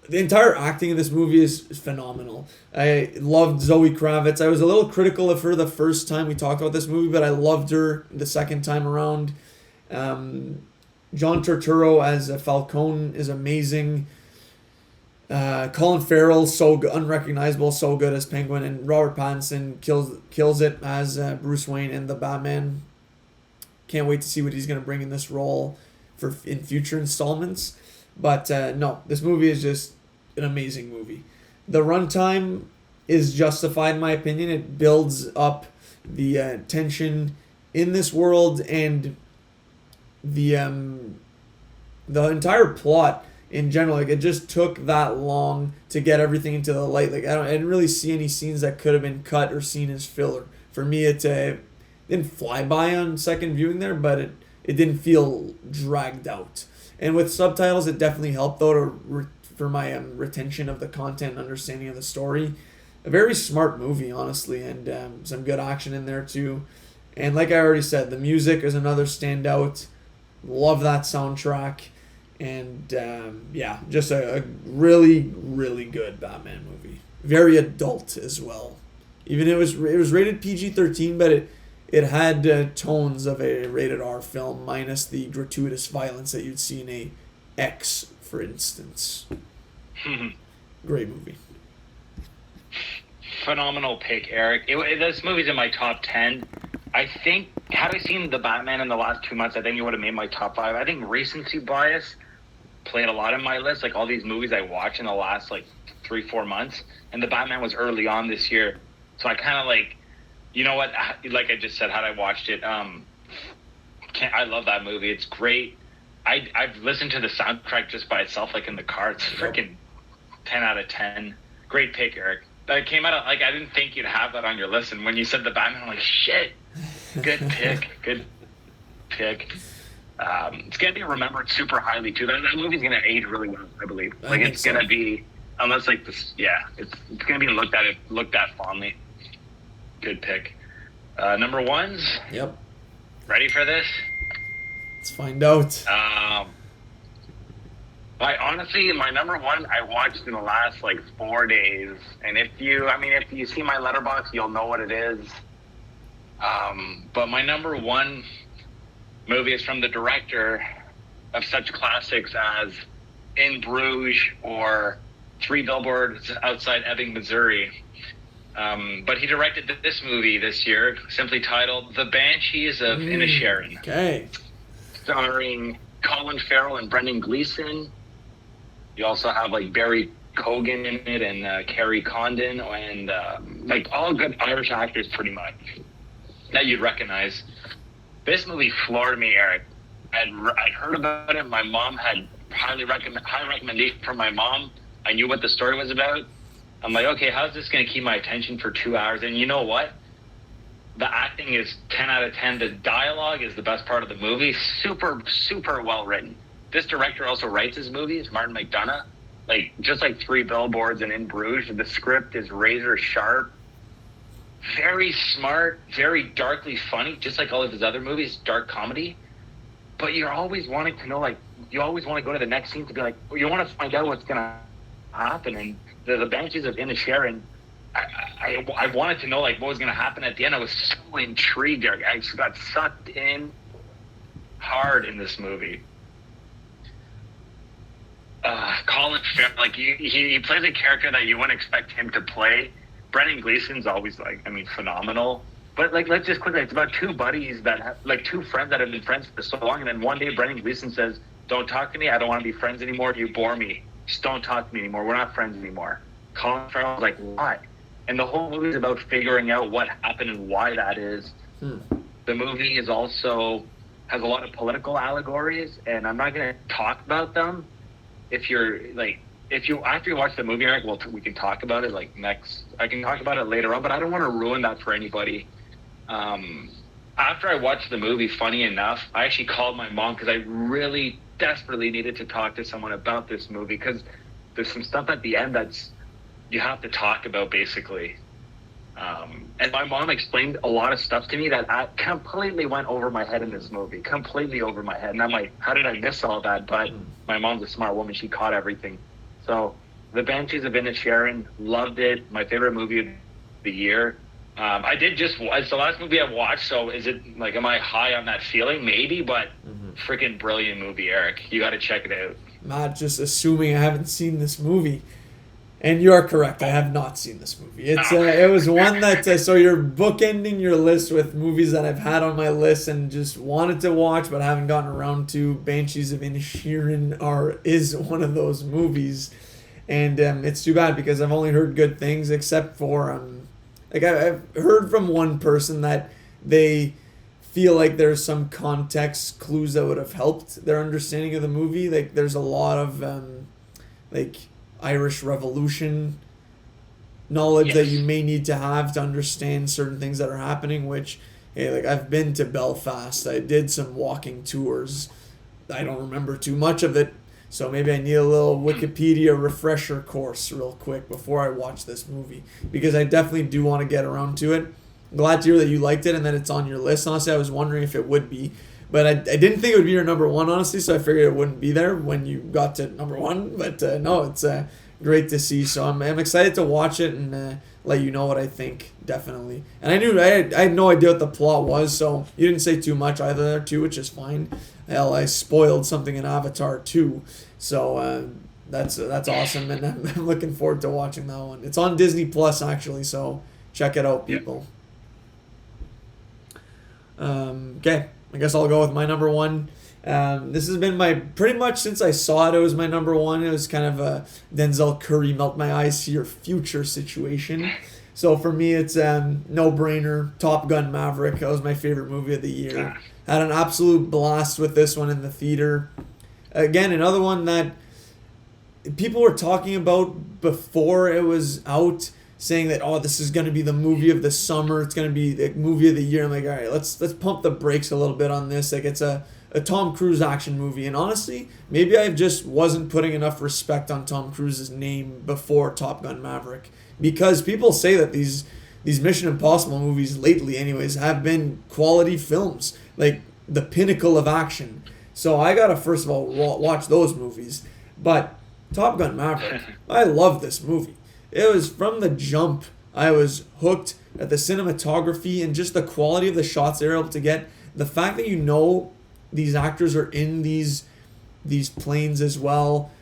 S1: The entire acting in this movie is phenomenal. I loved Zoe Kravitz. I was a little critical of her the first time we talked about this movie, but I loved her the second time around. John Turturro as Falcone is amazing. Colin Farrell, unrecognizable, so good as Penguin, and Robert Pattinson kills it as Bruce Wayne and the Batman. Can't wait to see what he's going to bring in this role in future installments. But no, this movie is just an amazing movie. The runtime is justified in my opinion. It builds up the tension in this world, and the entire plot in general. Like, it just took that long to get everything into the light. Like, I didn't really see any scenes that could have been cut or seen as filler. For me, it didn't fly by on second viewing there, but it didn't feel dragged out. And with subtitles, it definitely helped though for my retention of the content and understanding of the story. A very smart movie, honestly, and some good action in there too. And like I already said, the music is another standout. Love that soundtrack. And yeah, just a really, really good Batman movie. Very adult as well. Even it was rated PG-13, but it had tones of a rated R film, minus the gratuitous violence that you'd see in a X, for instance. Great movie.
S2: Phenomenal pick, Eric. This movie's in my top 10. I think, had I seen The Batman in the last 2 months, I think it would have made my top 5. I think recency bias played a lot in my list. Like, all these movies I watched in the last, 3-4 months. And The Batman was early on this year. So I kind of, you know what? Like I just said, had I watched it, I love that movie. It's great. I've listened to the soundtrack just by itself, in the car. It's freaking 10 out of 10. Great pick, Eric. That came out of, I didn't think you'd have that on your list. And when you said The Batman, I'm like, shit. Good pick. Good pick. It's going to be remembered super highly, too. That movie's going to age really well, I believe. It's going to be, unless, this, yeah, it's going to be looked at fondly. Good pick. Number ones?
S1: Yep.
S2: Ready for this?
S1: Let's find out.
S2: Honestly, my number one I watched in the last 4 days, and if you see my letterbox, you'll know what it is. But my number one movie is from the director of such classics as In Bruges or 3 Billboards Outside Ebbing, Missouri. But he directed this movie this year, simply titled The Banshees of Inisherin.
S1: Okay.
S2: Starring Colin Farrell and Brendan Gleeson. You also have like Barry Cogan in it and Kerry Condon and like all good Irish actors pretty much that you'd recognize. This movie floored me, Eric. I'd heard about it. My mom had high recommendation from my mom. I knew what the story was about. I'm like, okay, how's this going to keep my attention for 2 hours? And you know what? The acting is 10 out of 10. The dialogue is the best part of the movie. Super, super well written. This director also writes his movies, Martin McDonagh. Like, just like Three Billboards and In Bruges, the script is razor sharp. Very smart, very darkly funny, just like all of his other movies, dark comedy. But you're always wanting to know, like, you always want to go to the next scene to be like, you want to find out what's going to happen. And the Banshees of Inisherin, I wanted to know, like, what was going to happen at the end. I was so intrigued. I just got sucked in hard in this movie. Colin Farrell, like, he plays a character that you wouldn't expect him to play. Brendan Gleeson's always, like, I mean, phenomenal. But, like, let's just quickly, it's about two buddies that have, like, two friends that have been friends for so long. And then one day Brendan Gleeson says, don't talk to me. I don't want to be friends anymore. You bore me. Just don't talk to me anymore. We're not friends anymore. Colin Farrell's like, why? And the whole movie is about figuring out what happened and why that is. The movie is also has a lot of political allegories, and I'm not going to talk about them. If you're like, after you watch the movie, Eric, we can talk about it like next. I can talk about it later on, but I don't want to ruin that for anybody. After I watched the movie, funny enough, I actually called my mom because I really desperately needed to talk to someone about this movie because there's some stuff at the end that's you have to talk about basically. And my mom explained a lot of stuff to me that I completely went over my head in this movie, completely over my head. And I'm like, how did I miss all that? But my mom's a smart woman. She caught everything. So The Banshees of Inisherin, loved it. My favorite movie of the year. I did just, it's the last movie I've watched. So is it like, am I high on that feeling? Maybe, but freaking brilliant movie, Eric. You got to check it out.
S1: Not just assuming I haven't seen this movie. And you are correct. I have not seen this movie. It was one that so you're bookending your list with movies that I've had on my list and just wanted to watch but haven't gotten around to. Banshees of Inisherin is one of those movies, and it's too bad because I've only heard good things except for like I've heard from one person that they feel like there's some context clues that would have helped their understanding of the movie. Like there's a lot of like Irish Revolution knowledge that you may need to have to understand certain things that are happening, which, hey, like I've been to Belfast. I did some walking tours. I don't remember too much of it, so maybe I need a little Wikipedia refresher course real quick before I watch this movie, because I definitely do want to get around to it. I'm glad to hear that you liked it and that it's on your list. Honestly, I was wondering if it would be, but I didn't think it would be your number one, honestly, so I figured it wouldn't be there when you got to number one. But no, it's great to see. So I'm excited to watch it and let you know what I think, definitely. And I had no idea what the plot was, so you didn't say too much either there, too, which is fine. Hell, I spoiled something in Avatar, too. So that's awesome, and I'm looking forward to watching that one. It's on Disney Plus, actually, so check it out, people. Okay. I guess I'll go with my number one. This has been pretty much since I saw it was my number one. It was kind of a Denzel Curry melt my eyes see your future situation. So for me, it's no brainer. Top Gun Maverick. That was my favorite movie of the year. Had an absolute blast with this one in the theater. Again, another one that people were talking about before it was out, saying that, oh, this is going to be the movie of the summer. It's going to be the movie of the year. I'm like, all right, let's pump the brakes a little bit on this. Like, it's a Tom Cruise action movie. And honestly, maybe I just wasn't putting enough respect on Tom Cruise's name before Top Gun Maverick. Because people say that these Mission Impossible movies lately anyways have been quality films. Like, the pinnacle of action. So I got to, first of all, watch those movies. But Top Gun Maverick, I love this movie. It was from the jump. I was hooked at the cinematography and just the quality of the shots they were able to get. The fact that these actors are in these planes as well.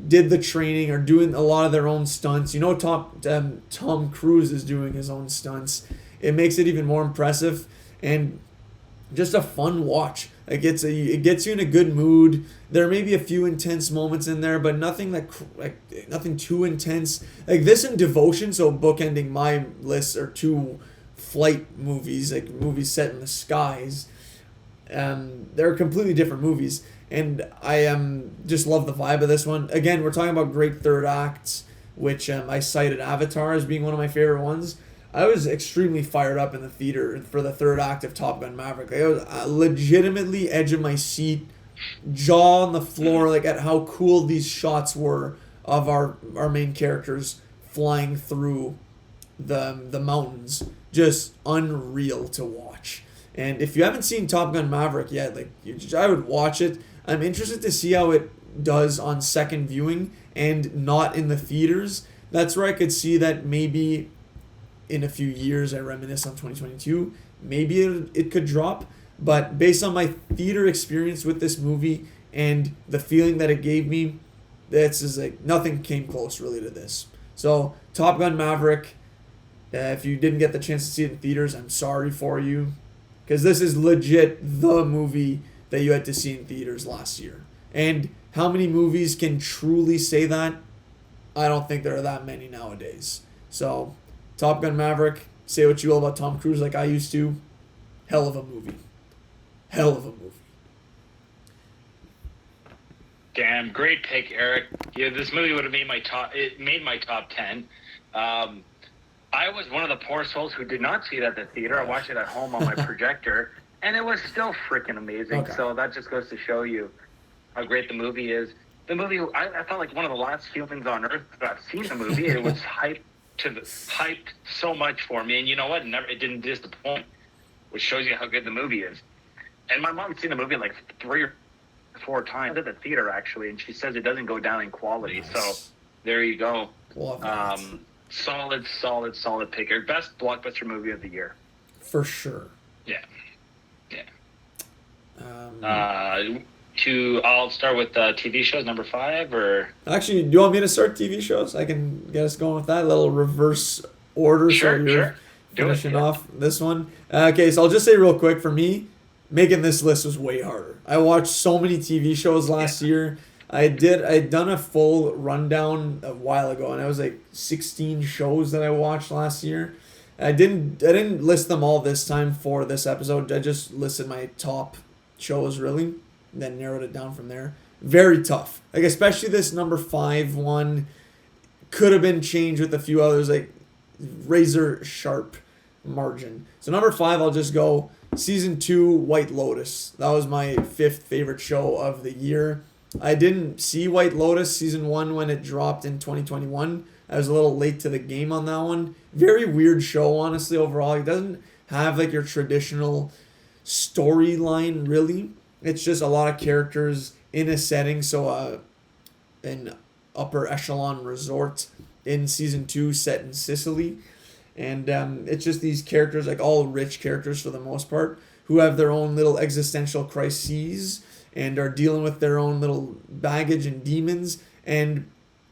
S1: did the training, are doing a lot of their own stunts. You know, Tom Cruise is doing his own stunts. It makes it even more impressive and just a fun watch. Like it gets you in a good mood. There may be a few intense moments in there, but nothing nothing too intense. Like this and Devotion, so bookending my list are two flight movies, like movies set in the skies. They're completely different movies, and I just love the vibe of this one. Again, we're talking about great third acts, which I cited Avatar as being one of my favorite ones. I was extremely fired up in the theater for the third act of Top Gun Maverick. Like, I was legitimately edge of my seat, jaw on the floor, like at how cool these shots were of our main characters flying through the mountains. Just unreal to watch. And if you haven't seen Top Gun Maverick yet, I would watch it. I'm interested to see how it does on second viewing and not in the theaters. That's where I could see that maybe in a few years I reminisce on 2022. Maybe it could drop. But based on my theater experience with this movie and the feeling that it gave me, that's just like nothing came close really to this. So Top Gun Maverick, if you didn't get the chance to see it in theaters, I'm sorry for you. Because this is legit the movie that you had to see in theaters last year. And how many movies can truly say that? I don't think there are that many nowadays. So, Top Gun Maverick, say what you will about Tom Cruise like I used to. Hell of a movie. Hell of a movie.
S2: Damn, great pick, Eric. Yeah, this movie would have made my top. It made my top 10. I was one of the poor souls who did not see it at the theater. I watched it at home on my projector, and it was still freaking amazing. Okay. So that just goes to show you how great the movie is. The movie, I felt like one of the last humans on Earth that I've seen the movie. It was hyped so much for me, and you know what? It didn't disappoint, which shows you how good the movie is. And my mom's seen the movie like 3 or 4 times at the theater, actually, and she says it doesn't go down in quality. Nice. So there you go. Solid pick. Your best blockbuster movie of the year.
S1: For sure.
S2: Yeah. I'll start with TV shows, number 5, or...
S1: Actually, do you want me to start TV shows? I can get us going with that. A little reverse order.
S2: Sure.
S1: Finishing off this one. Okay, so I'll just say real quick, for me, making this list was way harder. I watched so many TV shows last year. I'd done a full rundown a while ago, and it was like 16 shows that I watched last year. I didn't list them all this time for this episode. I just listed my top shows really, and then narrowed it down from there. Very tough. Like especially this number 5 one could have been changed with a few others, like razor sharp margin. So number 5, I'll just go season 2 White Lotus. That was my 5th favorite show of the year. I didn't see White Lotus season 1 when it dropped in 2021. I was a little late to the game on that one. Very weird show, honestly, overall. It doesn't have like your traditional storyline, really. It's just a lot of characters in a setting. So an upper echelon resort in season 2 set in Sicily. And it's just these characters, like all rich characters for the most part, who have their own little existential crises and are dealing with their own little baggage and demons, and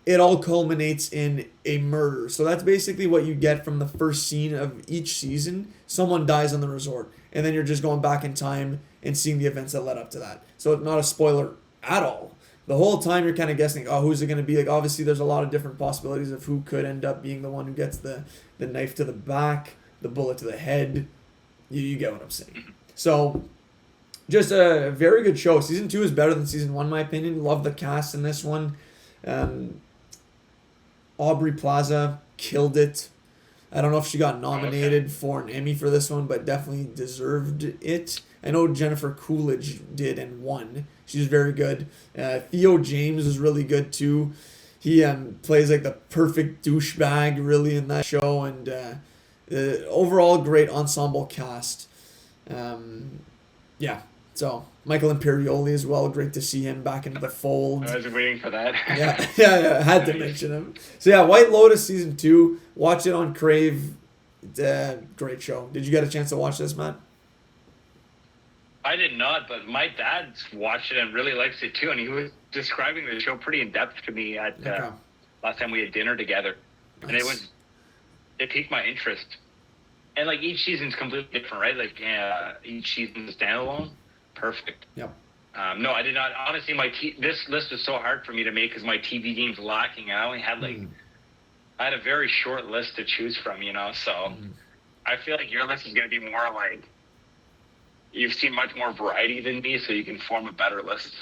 S1: it all culminates in a murder. So that's basically what you get from the first scene of each season. Someone dies on the resort, and then you're just going back in time and seeing the events that led up to that. So it's not a spoiler at all. The whole time you're kind of guessing, who's it going to be? Like, obviously, there's a lot of different possibilities of who could end up being the one who gets the knife to the back, the bullet to the head. You get what I'm saying. So, just a very good show. Season 2 is better than Season 1, in my opinion. Love the cast in this one. Aubrey Plaza killed it. I don't know if she got nominated for an Emmy for this one, but definitely deserved it. I know Jennifer Coolidge did and won. She's very good. Theo James is really good too. He plays like the perfect douchebag really in that show, and overall great ensemble cast. So Michael Imperioli as well. Great to see him back into the fold.
S2: I was waiting for that.
S1: yeah. Had to mention him. So yeah, White Lotus season 2. Watch it on Crave. Great show. Did you get a chance to watch this, Matt?
S2: I did not, but my dad watched it and really likes it too, and he was describing the show pretty in depth to me at last time we had dinner together, and it piqued my interest. And like each season's completely different, right? Like each season's standalone, perfect.
S1: Yep.
S2: No, I did not. Honestly, this list was so hard for me to make because my TV game's lacking. I only had I had a very short list to choose from, So I feel like your list is going to be more like you've seen much more variety than me, so you can form a better list.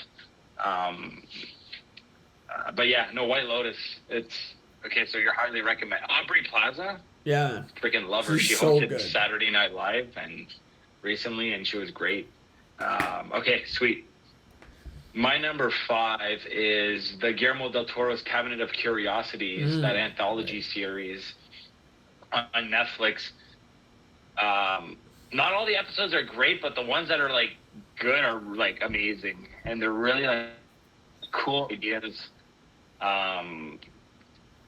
S2: But yeah, no, White Lotus. It's okay. So you're highly recommend Aubrey Plaza.
S1: Yeah,
S2: freaking love her. She hosted Saturday Night Live and recently, and she was great. Okay, sweet. My number 5 is the Guillermo del Toro's Cabinet of Curiosities, that anthology series on Netflix. Not all the episodes are great, but the ones that are like good are like amazing, and they're really like cool ideas.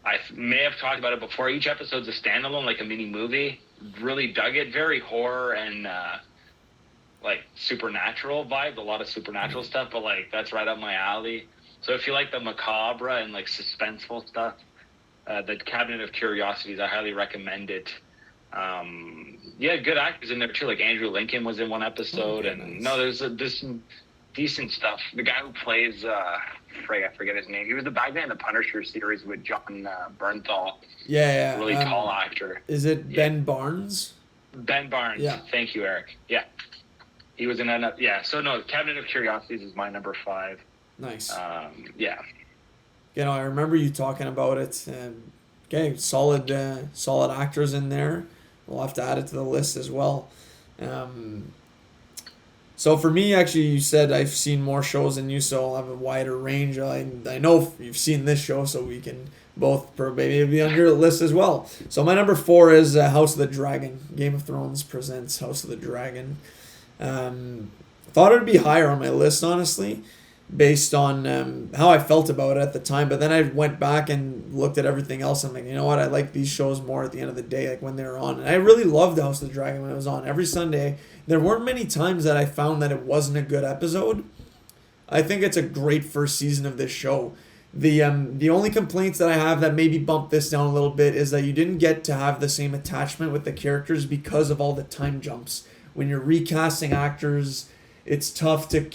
S2: I may have talked about it before. Each episode's a standalone, like a mini movie. Really dug it. Very horror and like supernatural vibe. A lot of supernatural stuff, but like that's right up my alley. So if you like the macabre and like suspenseful stuff, the Cabinet of Curiosities, I highly recommend it. Good actors in there too. Like Andrew Lincoln was in one episode, and there's some decent stuff. The guy who plays I forget his name. He was the bad guy in the Punisher series with John Bernthal.
S1: Yeah.
S2: Really tall actor.
S1: Is it Ben Barnes?
S2: Ben Barnes. Yeah. Thank you, Eric. Yeah. He was in that. Yeah. So no, Cabinet of Curiosities is my number 5.
S1: Nice.
S2: Yeah.
S1: I remember you talking about it. Okay, solid actors in there. We'll have to add it to the list as well. So for me, actually, you said I've seen more shows than you, so I'll have a wider range. I know you've seen this show, so we can both maybe be on your list as well. So my number 4 is House of the Dragon. Game of Thrones presents House of the Dragon. Thought it would be higher on my list, honestly, based on how I felt about it at the time. But then I went back and looked at everything else. I'm like, you know what? I like these shows more at the end of the day, like when they were on. And I really loved House of the Dragon when it was on. Every Sunday, there weren't many times that I found that it wasn't a good episode. I think it's a great first season of this show. The only complaints that I have that maybe bump this down a little bit is that you didn't get to have the same attachment with the characters because of all the time jumps. When you're recasting actors, it's tough to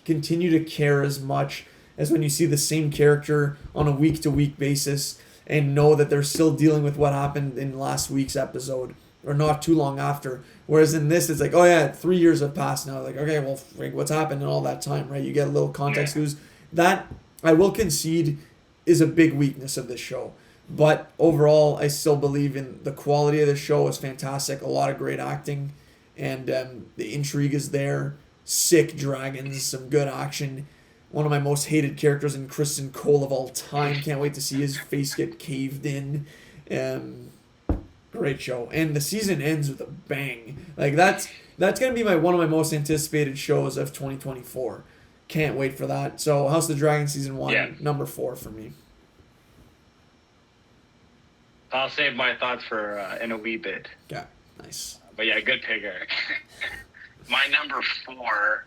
S1: continue to care as much as when you see the same character on a week-to-week basis and know that they're still dealing with what happened in last week's episode or not too long after. Whereas in this, it's like, 3 years have passed now. Like, okay, well, what's happened in all that time, right? You get a little context clues. That, I will concede, is a big weakness of this show. But overall, I still believe in the quality of the show is fantastic. A lot of great acting. And the intrigue is there. Sick dragons, some good action. One of my most hated characters in Kristen Cole of all time. Can't wait to see his face get caved in. Great show. And the season ends with a bang. Like that's gonna be one of my most anticipated shows of 2024. Can't wait for that. So House of the Dragon season 1, number 4 for me.
S2: I'll save my thoughts for in a wee bit.
S1: Yeah, nice.
S2: But yeah, good pick, Eric. My number 4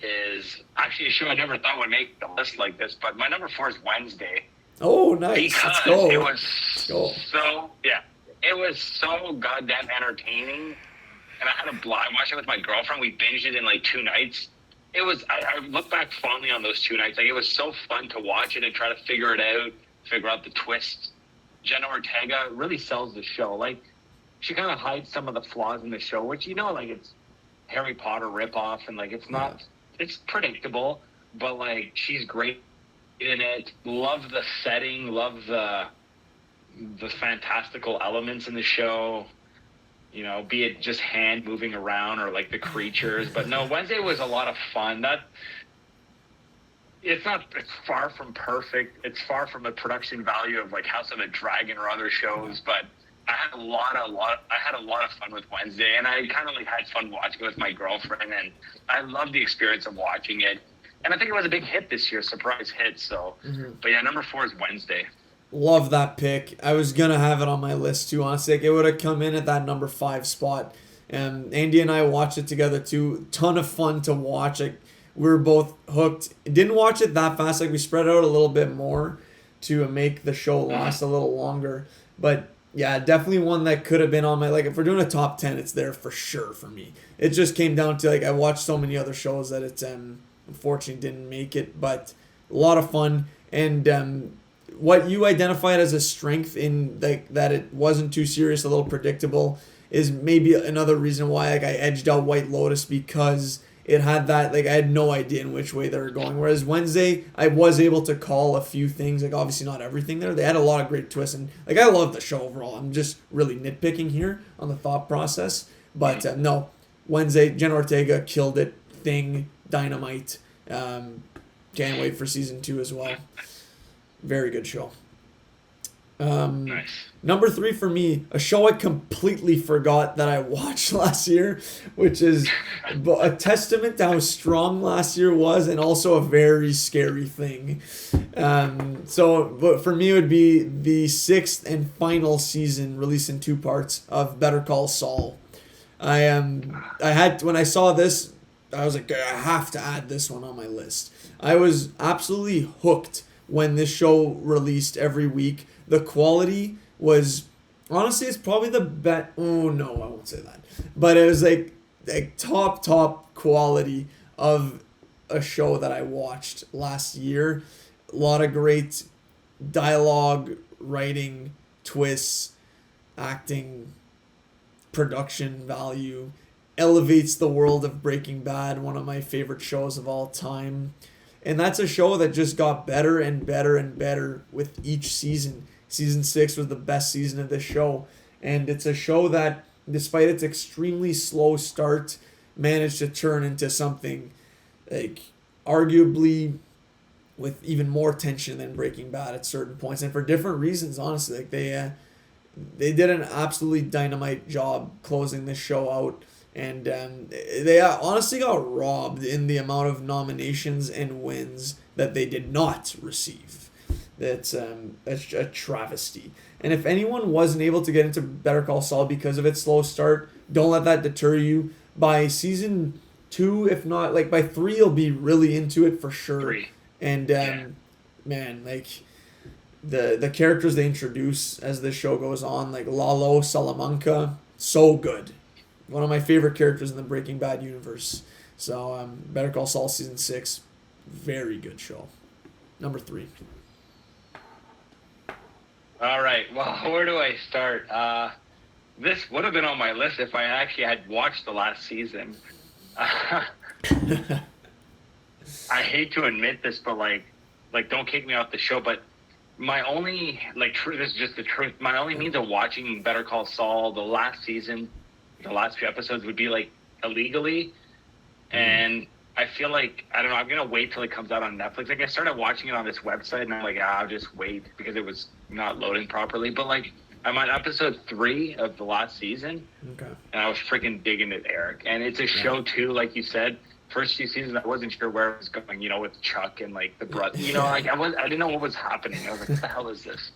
S2: is actually a show I never thought would make the list like this, but my number 4 is Wednesday.
S1: Oh, nice.
S2: Because
S1: Let's go.
S2: it was so goddamn entertaining, and I had a blast. I watched it with my girlfriend. We binged it in like 2 nights. It was. I look back fondly on those 2 nights. Like it was so fun to watch it and try to figure out the twists. Jenna Ortega really sells the show. Like she kind of hides some of the flaws in the show, which like it's Harry Potter ripoff, and like it's not. It's predictable, but like she's great in it. Love the setting. Love the fantastical elements in the show. Be it just hand moving around or like the creatures. But no, Wednesday was a lot of fun. It's far from perfect. It's far from the production value of like House of the Dragon or other shows, but I had a lot of fun with Wednesday, and I kind of like had fun watching it with my girlfriend, and I loved the experience of watching it. And I think it was a big hit this year, surprise hit. So, But yeah, number 4 is Wednesday.
S1: Love that pick. I was gonna have it on my list too. Honestly, it would have come in at that number 5 spot. Andy and I watched it together too. Ton of fun to watch. Like, we were both hooked. Didn't watch it that fast. Like, we spread out a little bit more to make the show last a little longer. But yeah, definitely one that could have been on my, like, if we're doing a top 10, it's there for sure for me. It just came down to, like, I watched so many other shows that it unfortunately didn't make it, but a lot of fun. And what you identified as a strength in, like, that it wasn't too serious, a little predictable, is maybe another reason why, like, I edged out White Lotus, because it had that, like, I had no idea in which way they were going. Whereas Wednesday, I was able to call a few things, like, obviously not everything there. They had a lot of great twists, and, like, I love the show overall. I'm just really nitpicking here on the thought process. But no, Wednesday, Jen Ortega killed it. Thing, Dynamite. Can't wait for season 2 as well. Very good show.
S2: Nice.
S1: Number 3 for me, a show I completely forgot that I watched last year, which is a testament to how strong last year was, and also a very scary thing. But for me, it would be the 6th and final season, released in 2 parts, of Better Call Saul. When I saw this, I was like, I have to add this one on my list. I was absolutely hooked when this show released every week. The quality was, honestly, it's probably the best. Oh no, I won't say that. But it was like top quality of a show that I watched last year. A lot of great dialogue, writing, twists, acting, production value. Elevates the world of Breaking Bad, one of my favorite shows of all time. And that's a show that just got better and better and better with each season. Season 6 was the best season of this show. And it's a show that, despite its extremely slow start, managed to turn into something, like, arguably with even more tension than Breaking Bad at certain points. And for different reasons, honestly. Like, they did an absolutely dynamite job closing this show out. And they honestly got robbed in the amount of nominations and wins that they did not receive. That's a travesty. And if anyone wasn't able to get into Better Call Saul because of its slow start, don't let that deter you. By season 2, if not, like, by 3, you'll be really into it for sure.
S2: 3.
S1: And man, like, the characters they introduce as this show goes on, like Lalo Salamanca, so good. One of my favorite characters in the Breaking Bad universe. So, Better Call Saul season 6, very good show. Number 3.
S2: All right. Well, where do I start? This would have been on my list if I actually had watched the last season. I hate to admit this, but like, don't kick me off the show. But my only, like, this is just the truth. My only means of watching Better Call Saul the last season, the last few episodes, would be, like, illegally. And I feel like, I don't know, I'm going to wait till it comes out on Netflix. Like, I started watching it on this website, and I'm like, I'll just wait, because it was not loading properly. But, like, I'm on episode 3 of the last season, and I was freaking digging it, Eric. And it's a show, too, like you said. First few seasons, I wasn't sure where it was going, you know, with Chuck and, like, the brother. You know, like, I didn't know what was happening. I was like, what the hell is this?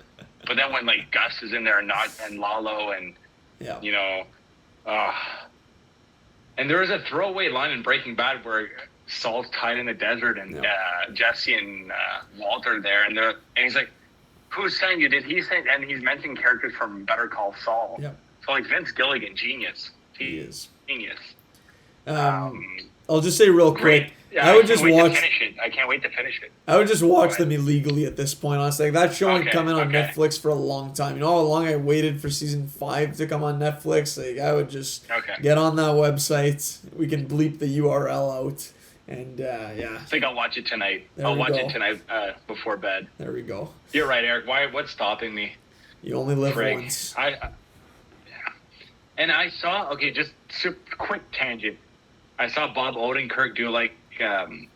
S2: But then when, like, Gus is in there and Lalo and, you know, and there was a throwaway line in Breaking Bad where Saul's tied in the desert and Jesse and Walter there, and he's like, "Who's saying you? Did he say?" And he's mentioning characters from Better Call Saul. Yep. So, like, Vince Gilligan, genius. He is genius.
S1: I'll just say real quick.
S2: Yeah, I can't wait to finish it.
S1: I would just watch them illegally at this point, honestly. Like, that show ain't coming on Netflix for a long time. You know how long I waited for season 5 to come on Netflix? Like, I would just get on that website. We can bleep the URL out. And,
S2: I think I'll watch it tonight. I'll watch it tonight before bed.
S1: There we go.
S2: You're right, Eric. What's stopping me?
S1: You only live once.
S2: And I saw, just super quick tangent. I saw Bob Odenkirk do, like, an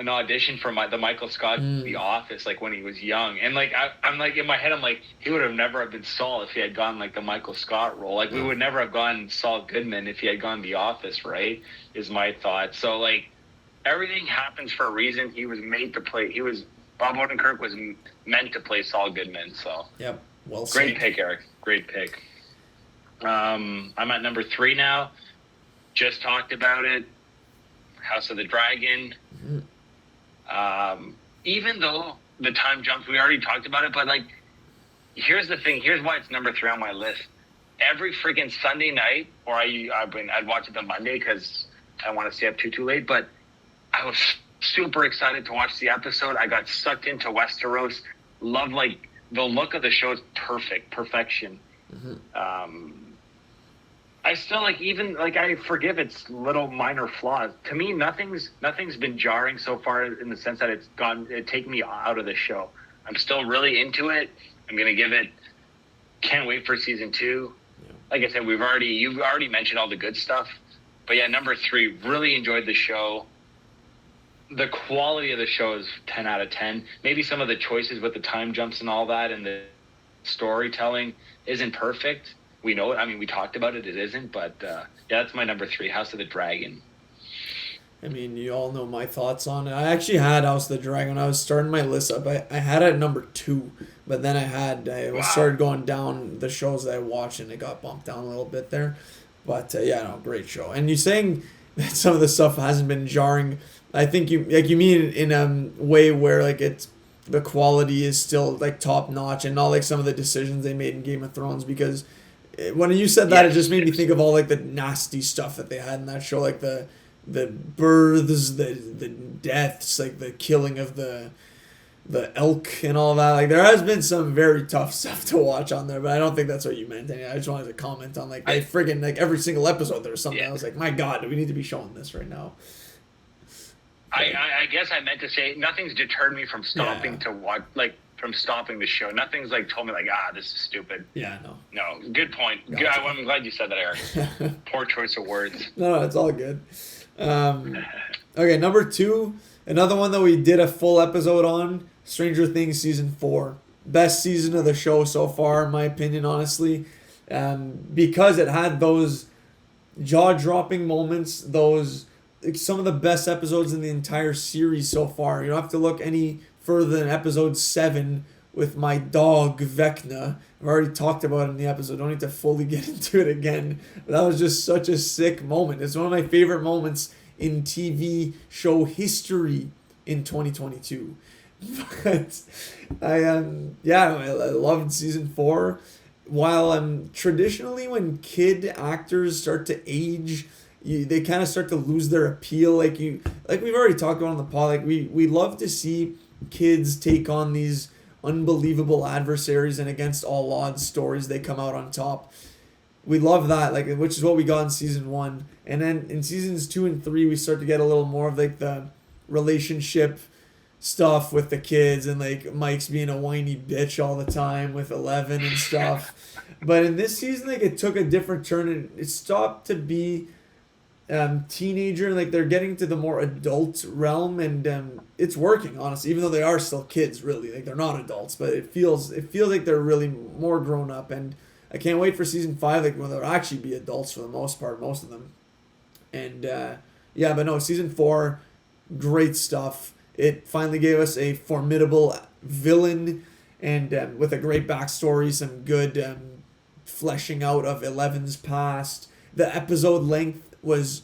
S2: audition for the Michael Scott The Office, like, when he was young. And, like, I'm like, in my head, I'm like, he would have never have been Saul if he had gone, like, the Michael Scott role. Like, we would never have gone Saul Goodman if he had gone The Office, right? Is my thought. So, like, everything happens for a reason. He was made to play. Bob Odenkirk was meant to play Saul Goodman. So,
S1: well
S2: great pick, Eric. Great pick. I'm at number 3 now. Just talked about it. House of the Dragon. Even though the time jumps, we already talked about it, but like, here's the thing. Here's why it's number 3 on my list. Every freaking Sunday night, or I'd watch it the Monday because I want to stay up too late, but I was super excited to watch the episode. I got sucked into Westeros. Love, like, the look of the show is perfection. I still, like, even, like, I forgive its little minor flaws. To me, nothing's been jarring so far in the sense that it's taken me out of the show. I'm still really into it. I'm going to give it, can't wait for season 2. Yeah. Like I said, you've already mentioned all the good stuff. But yeah, number 3, really enjoyed the show. The quality of the show is 10 out of 10. Maybe some of the choices with the time jumps and all that and the storytelling isn't perfect. We know it. I mean, we talked about it. It isn't. But yeah, that's my number 3, House of the Dragon.
S1: I mean, you all know my thoughts on it. I actually had House of the Dragon. When I was starting my list up, I had it at number 2. But then I started going down the shows that I watched, and it got bumped down a little bit there. But yeah, no, great show. And you saying that some of the stuff hasn't been jarring, I think you mean in a way where like it's the quality is still like top notch, and not like some of the decisions they made in Game of Thrones. Because when you said that, it just made me think of all like the nasty stuff that they had in that show, like the births, the deaths, like the killing of the elk and all that. Like, there has been some very tough stuff to watch on there, but I don't think that's what you meant. I just wanted to comment on like friggin' like every single episode there was something. I was like, my God, do we need to be showing this right now?
S2: I guess I meant to say nothing's deterred me from stopping to watch, like, from stopping the show. Nothing's like told me like, this is stupid.
S1: Yeah,
S2: no, good point. Gotcha. I'm glad you said that, Eric. Poor choice of words.
S1: No, it's all good. Okay, number 2, another one that we did a full episode on, Stranger Things season 4. Best season of the show so far, in my opinion, honestly, because it had those jaw-dropping moments, some of the best episodes in the entire series so far. You don't have to look any further than episode 7 with my dog Vecna. I've already talked about it in the episode. Don't need to fully get into it again. But that was just such a sick moment. It's one of my favorite moments in TV show history in 2022. But I loved season 4. While traditionally when kid actors start to age, they kind of start to lose their appeal. Like we've already talked about on the pod. Like we love to see kids take on these unbelievable adversaries, and against all odds stories they come out on top. We love that, like, which is what we got in season 1. And then in seasons 2 and 3 we start to get a little more of like the relationship stuff with the kids, and like Mike's being a whiny bitch all the time with Eleven and stuff. But in this season, like, it took a different turn, and it stopped to be teenager, and like they're getting to the more adult realm, and it's working, honestly, even though they are still kids, really. Like, they're not adults, but it feels like they're really more grown up. And I can't wait for season 5, like, when they'll actually be adults for the most part, most of them. And but no, season 4, great stuff. It finally gave us a formidable villain, and with a great backstory, some good fleshing out of Eleven's past. The episode length was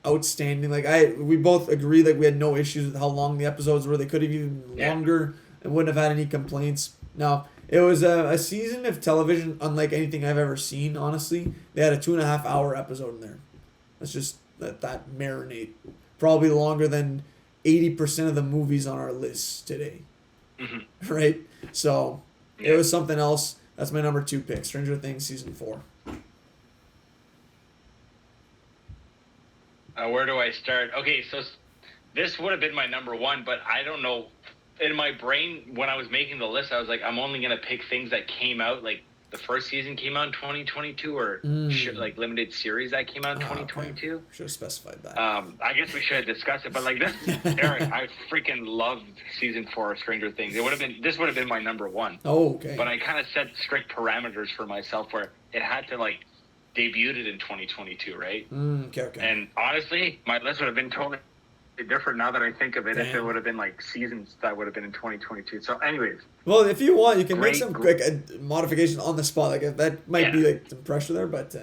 S1: outstanding. Like, we both agree that we had no issues with how long the episodes were. They could have even longer and wouldn't have had any complaints. No, it was a season of television unlike anything I've ever seen, honestly. They had a 2.5-hour episode in there. Let's just let that marinate. Probably longer than 80% of the movies on our list today. Mm-hmm. Right? So, it was something else. That's my number 2 pick, Stranger Things season 4.
S2: Where do I start? Okay, so this would have been my number 1, but I don't know. In my brain, when I was making the list, I was like, I'm only going to pick things that came out, like the first season came out in 2022, or like limited series that came out in 2022.
S1: Okay. Should have specified that.
S2: I guess we should have discussed it, but like this, Eric, I freaking loved season 4 of Stranger Things. This would have been my number 1.
S1: Oh, okay.
S2: But I kind of set strict parameters for myself where it had to like debuted in 2022, right?
S1: Okay.
S2: And honestly, my list would have been totally different now that I think of it. If it
S1: Damn.
S2: would have been like seasons, that would have been in 2022. So, anyways,
S1: Well, if you want, you can make
S2: great.
S1: some quick modification on the spot. Like that might be
S2: Yeah.
S1: like some pressure there, but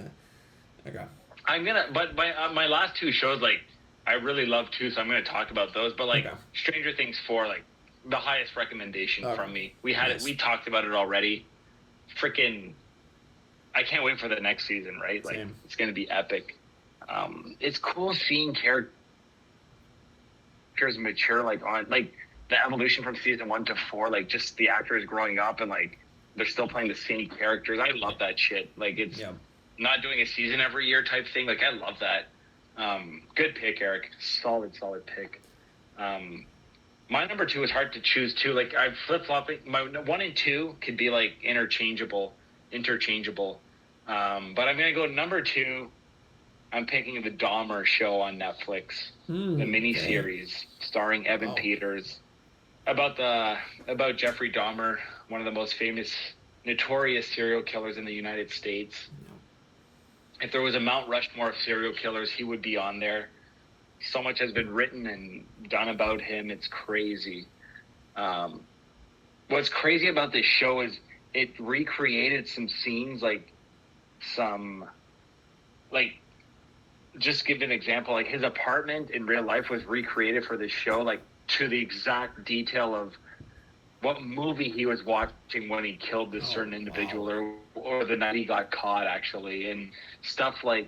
S1: okay.
S2: I'm gonna, but my last two shows, like, I really love too, so I'm gonna talk about those. But like,
S1: Okay.
S2: Stranger Things 4, like, the highest recommendation
S1: Okay.
S2: from me. We had
S1: Nice.
S2: it. We talked about it already. Freaking, I can't wait for the next season. Right? Like,
S1: Same.
S2: it's gonna be epic. It's cool seeing characters mature, like on like the evolution from season 1 to 4. Like, just the actors growing up and like they're still playing the same characters. I love that shit. Like, it's.
S1: Yeah.
S2: Not doing a season every year type thing. Like, I love that. Good pick, Eric. Solid pick. My number 2 is hard to choose too. Like, I'm flip-flopping. My 1 and 2 could be like interchangeable. But I'm going to go number 2. I'm picking the Dahmer show on Netflix. The miniseries starring Evan Peters about Jeffrey Dahmer, one of the most famous, notorious serial killers in the United States. If there was a Mount Rushmore of serial killers, he would be on there. So much has been written and done about him. It's crazy. What's crazy about this show is it recreated some scenes, just give an example, like his apartment in real life was recreated for this show, like to the exact detail of what movie he was watching when he killed this certain individual, or the night he got caught, actually, and stuff like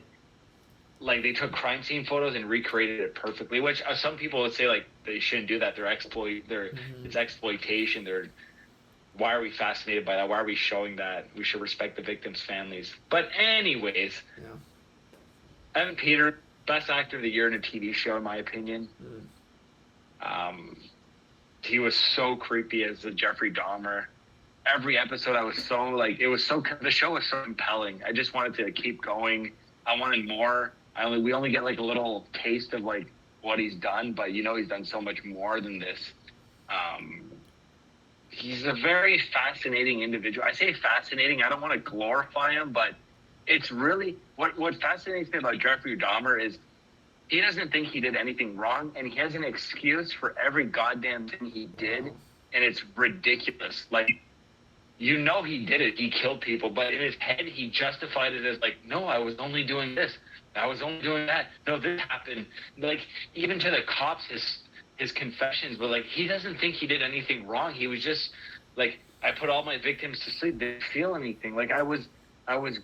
S2: they took crime scene photos and recreated it perfectly. Which some people would say like they shouldn't do that. It's exploitation. Why are we fascinated by that? Why are we showing that? We should respect the victims' families. But anyways, Evan Peters, best actor of the year in a TV show, in my opinion. He was so creepy as the Jeffrey Dahmer. Every episode, I was so the show was so compelling. I just wanted to keep going. I wanted more. We only get like a little taste of like what he's done, but he's done so much more than this. He's a very fascinating individual. I say fascinating. I don't want to glorify him, but it's really what fascinates me about Jeffrey Dahmer is he doesn't think he did anything wrong, and he has an excuse for every goddamn thing he did, and it's ridiculous. Like, he did it. He killed people, but in his head, he justified it as like, no, I was only doing this. I was only doing that. No, this happened. Like, even to the cops, his confessions were like, he doesn't think he did anything wrong. He was just like, I put all my victims to sleep. They didn't feel anything. Like, I was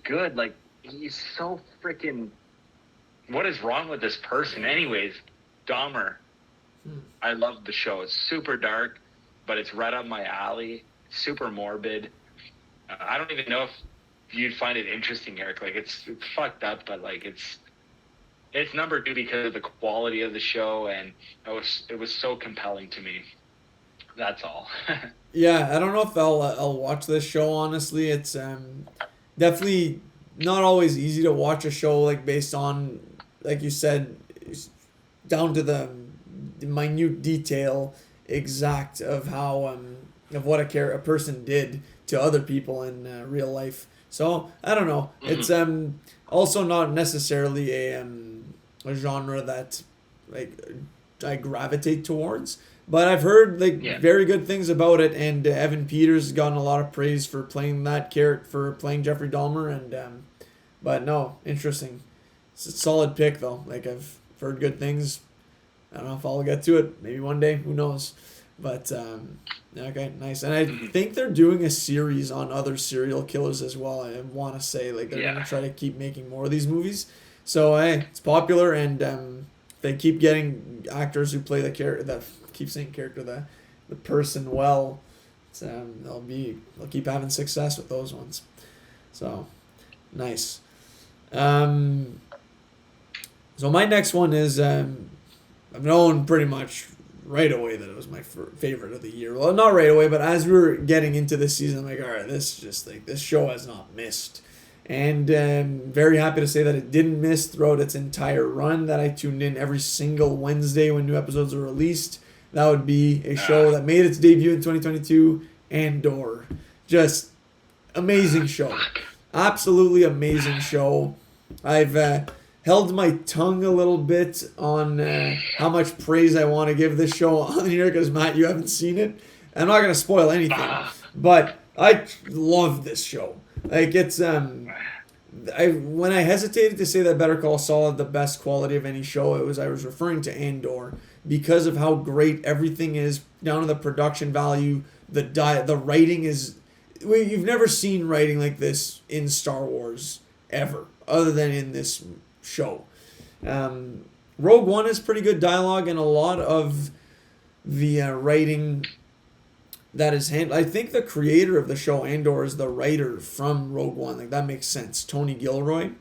S2: good. Like, he's so freaking... What is wrong with this person? Anyways, Dahmer. I love the show. It's super dark, but it's right up my alley. Super morbid. I don't even know if you'd find it interesting, Eric. Like, it's fucked up, but like it's number 2 because of the quality of the show, and it was so compelling to me. That's all.
S1: Yeah, I don't know if I'll watch this show, honestly. It's definitely not always easy to watch a show like based on, like you said, down to the minute detail exact of how of what a person did to other people in real life. So I don't know. It's also not necessarily a genre that like I gravitate towards. But I've heard very good things about it, and Evan Peters has gotten a lot of praise for playing that character, for playing Jeffrey Dahmer, and but no, interesting. It's a solid pick though. Like, I've heard good things. I don't know if I'll get to it. Maybe one day. Who knows? But okay, nice. And I think they're doing a series on other serial killers as well. I want to say like they're gonna try to keep making more of these movies. So hey, it's popular, and they keep getting actors who play the person well. They'll keep having success with those ones. So nice. So my next one is I've known pretty much right away that it was my favorite of the year. Well, not right away, but as we were getting into this season, I'm like, all right, this show has not missed. And very happy to say that it didn't miss throughout its entire run, that I tuned in every single Wednesday when new episodes are released. That would be a show that made its debut in 2022, Andor. Just amazing show. Absolutely amazing show. I've held my tongue a little bit on how much praise I want to give this show on here because, Matt, you haven't seen it. I'm not going to spoil anything, but I love this show. Like, it's... when I hesitated to say that Better Call Saul had the best quality of any show, I was referring to Andor because of how great everything is, down to the production value, the writing is... You've never seen writing like this in Star Wars ever, other than in this show. Rogue One is pretty good dialogue, and a lot of the writing that is handled. I think the creator of the show Andor is the writer from Rogue One. Like, that makes sense. Tony Gilroy.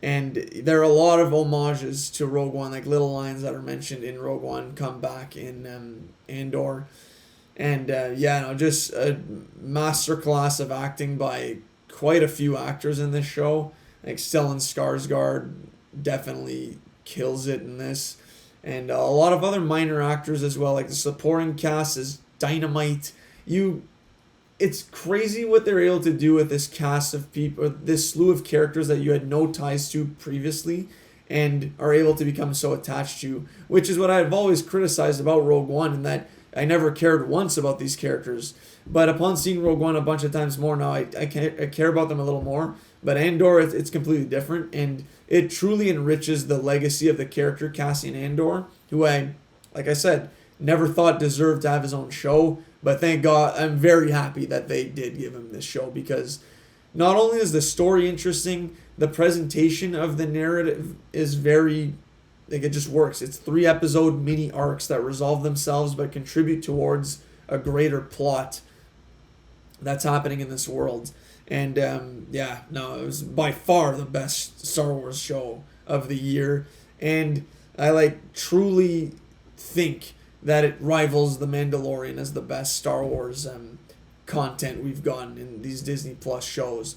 S1: And there are a lot of homages to Rogue One, like little lines that are mentioned in Rogue One come back in Andor. And just a masterclass of acting by quite a few actors in this show. Like Stellan Skarsgård definitely kills it in this. And a lot of other minor actors as well. Like the supporting cast is dynamite. It's crazy what they're able to do with this cast of people, this slew of characters that you had no ties to previously and are able to become so attached to, which is what I've always criticized about Rogue One, and that I never cared once about these characters. But upon seeing Rogue One a bunch of times more now, I care about them a little more. But Andor, it's completely different, and it truly enriches the legacy of the character Cassian Andor, who like I said, never thought deserved to have his own show. But thank God, I'm very happy that they did give him this show, because not only is the story interesting, the presentation of the narrative is very, like, it just works. It's 3-episode mini arcs that resolve themselves but contribute towards a greater plot that's happening in this world. And it was by far the best Star Wars show of the year. And I truly think that it rivals The Mandalorian as the best Star Wars content we've gotten in these Disney Plus shows.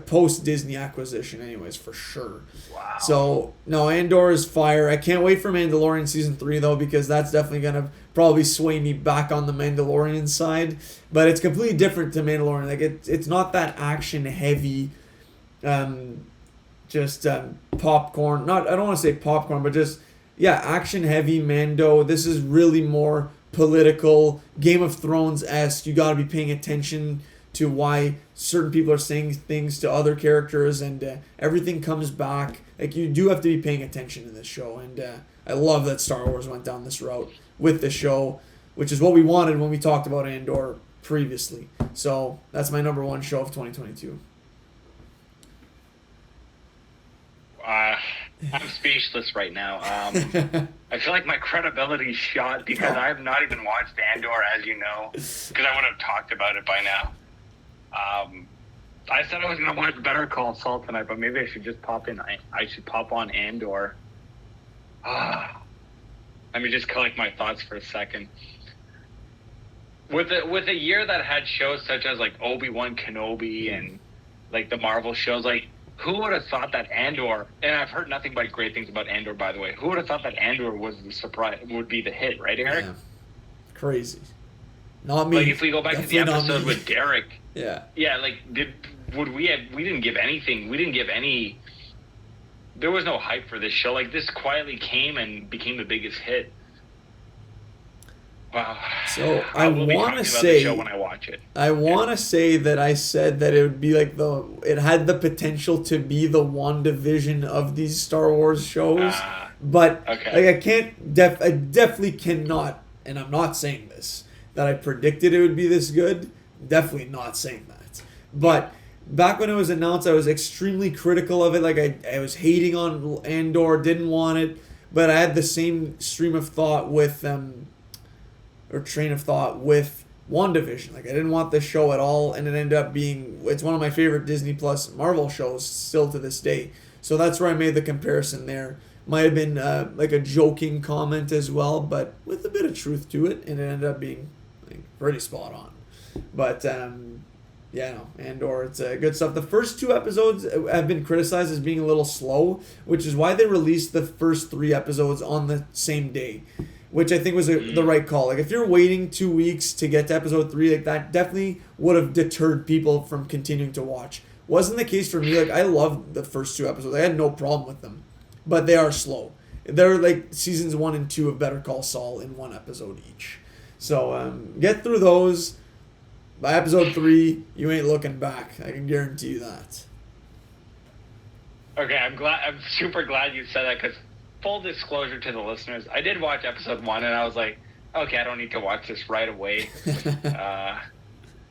S1: Post-Disney acquisition anyways, for sure.
S2: Wow.
S1: So, no, Andor is fire. I can't wait for Mandalorian Season 3, though, because that's definitely going to probably sway me back on the Mandalorian side. But it's completely different to Mandalorian. Like, it's not that action-heavy, popcorn. I don't want to say popcorn, but just... yeah, action-heavy Mando. This is really more political, Game of Thrones-esque. You got to be paying attention to why certain people are saying things to other characters, and everything comes back. Like, you do have to be paying attention to this show, and I love that Star Wars went down this route with the show, which is what we wanted when we talked about Andor previously. So that's my number one show of 2022.
S2: I'm speechless right now. I feel like my credibility's shot because I have not even watched Andor, as you know, because I would have talked about it by now. I said I was going to watch Better Call Saul tonight, but maybe I should just pop in. I should pop on Andor. Let me just collect my thoughts for a second. With a year that had shows such as like Obi-Wan Kenobi and like the Marvel shows, like, who would have thought that Andor, and I've heard nothing but great things about Andor, by the way, who would have thought that Andor was the surprise, would be the hit, right, Eric?
S1: Yeah. Crazy. Not me.
S2: Like, if we go back
S1: Definitely
S2: to the episode with Derek.
S1: Yeah.
S2: Yeah, like, we didn't give anything, there was no hype for this show. Like, this quietly came and became the biggest hit. Wow.
S1: So
S2: I will be talking about the show when I watch it.
S1: I want to say that I said that it would be like it had the potential to be the WandaVision of these Star Wars shows, but
S2: okay.
S1: like I definitely cannot, and I'm not saying this, that I predicted it would be this good. Definitely not saying that. But back when it was announced, I was extremely critical of it. Like, I was hating on Andor, didn't want it, but I had the same stream of thought with train of thought with WandaVision. Like, I didn't want this show at all, and it ended up being, it's one of my favorite Disney Plus Marvel shows still to this day. So that's where I made the comparison there. Might have been like a joking comment as well, but with a bit of truth to it, and it ended up being like pretty spot on. But Andor, it's good stuff. The first 2 episodes have been criticized as being a little slow, which is why they released the first 3 episodes on the same day, which I think was the right call. Like, if you're waiting 2 weeks to get to episode 3, like, that definitely would have deterred people from continuing to watch. Wasn't the case for me. Like, I loved the first 2 episodes. I had no problem with them. but they are slow. They're like seasons 1 and 2 of Better Call Saul in one episode each. So get through those. By episode 3, you ain't looking back. I can guarantee you that.
S2: Okay, I'm super glad you said that, because full disclosure to the listeners, I did watch episode 1 and I was like, okay, I don't need to watch this right away.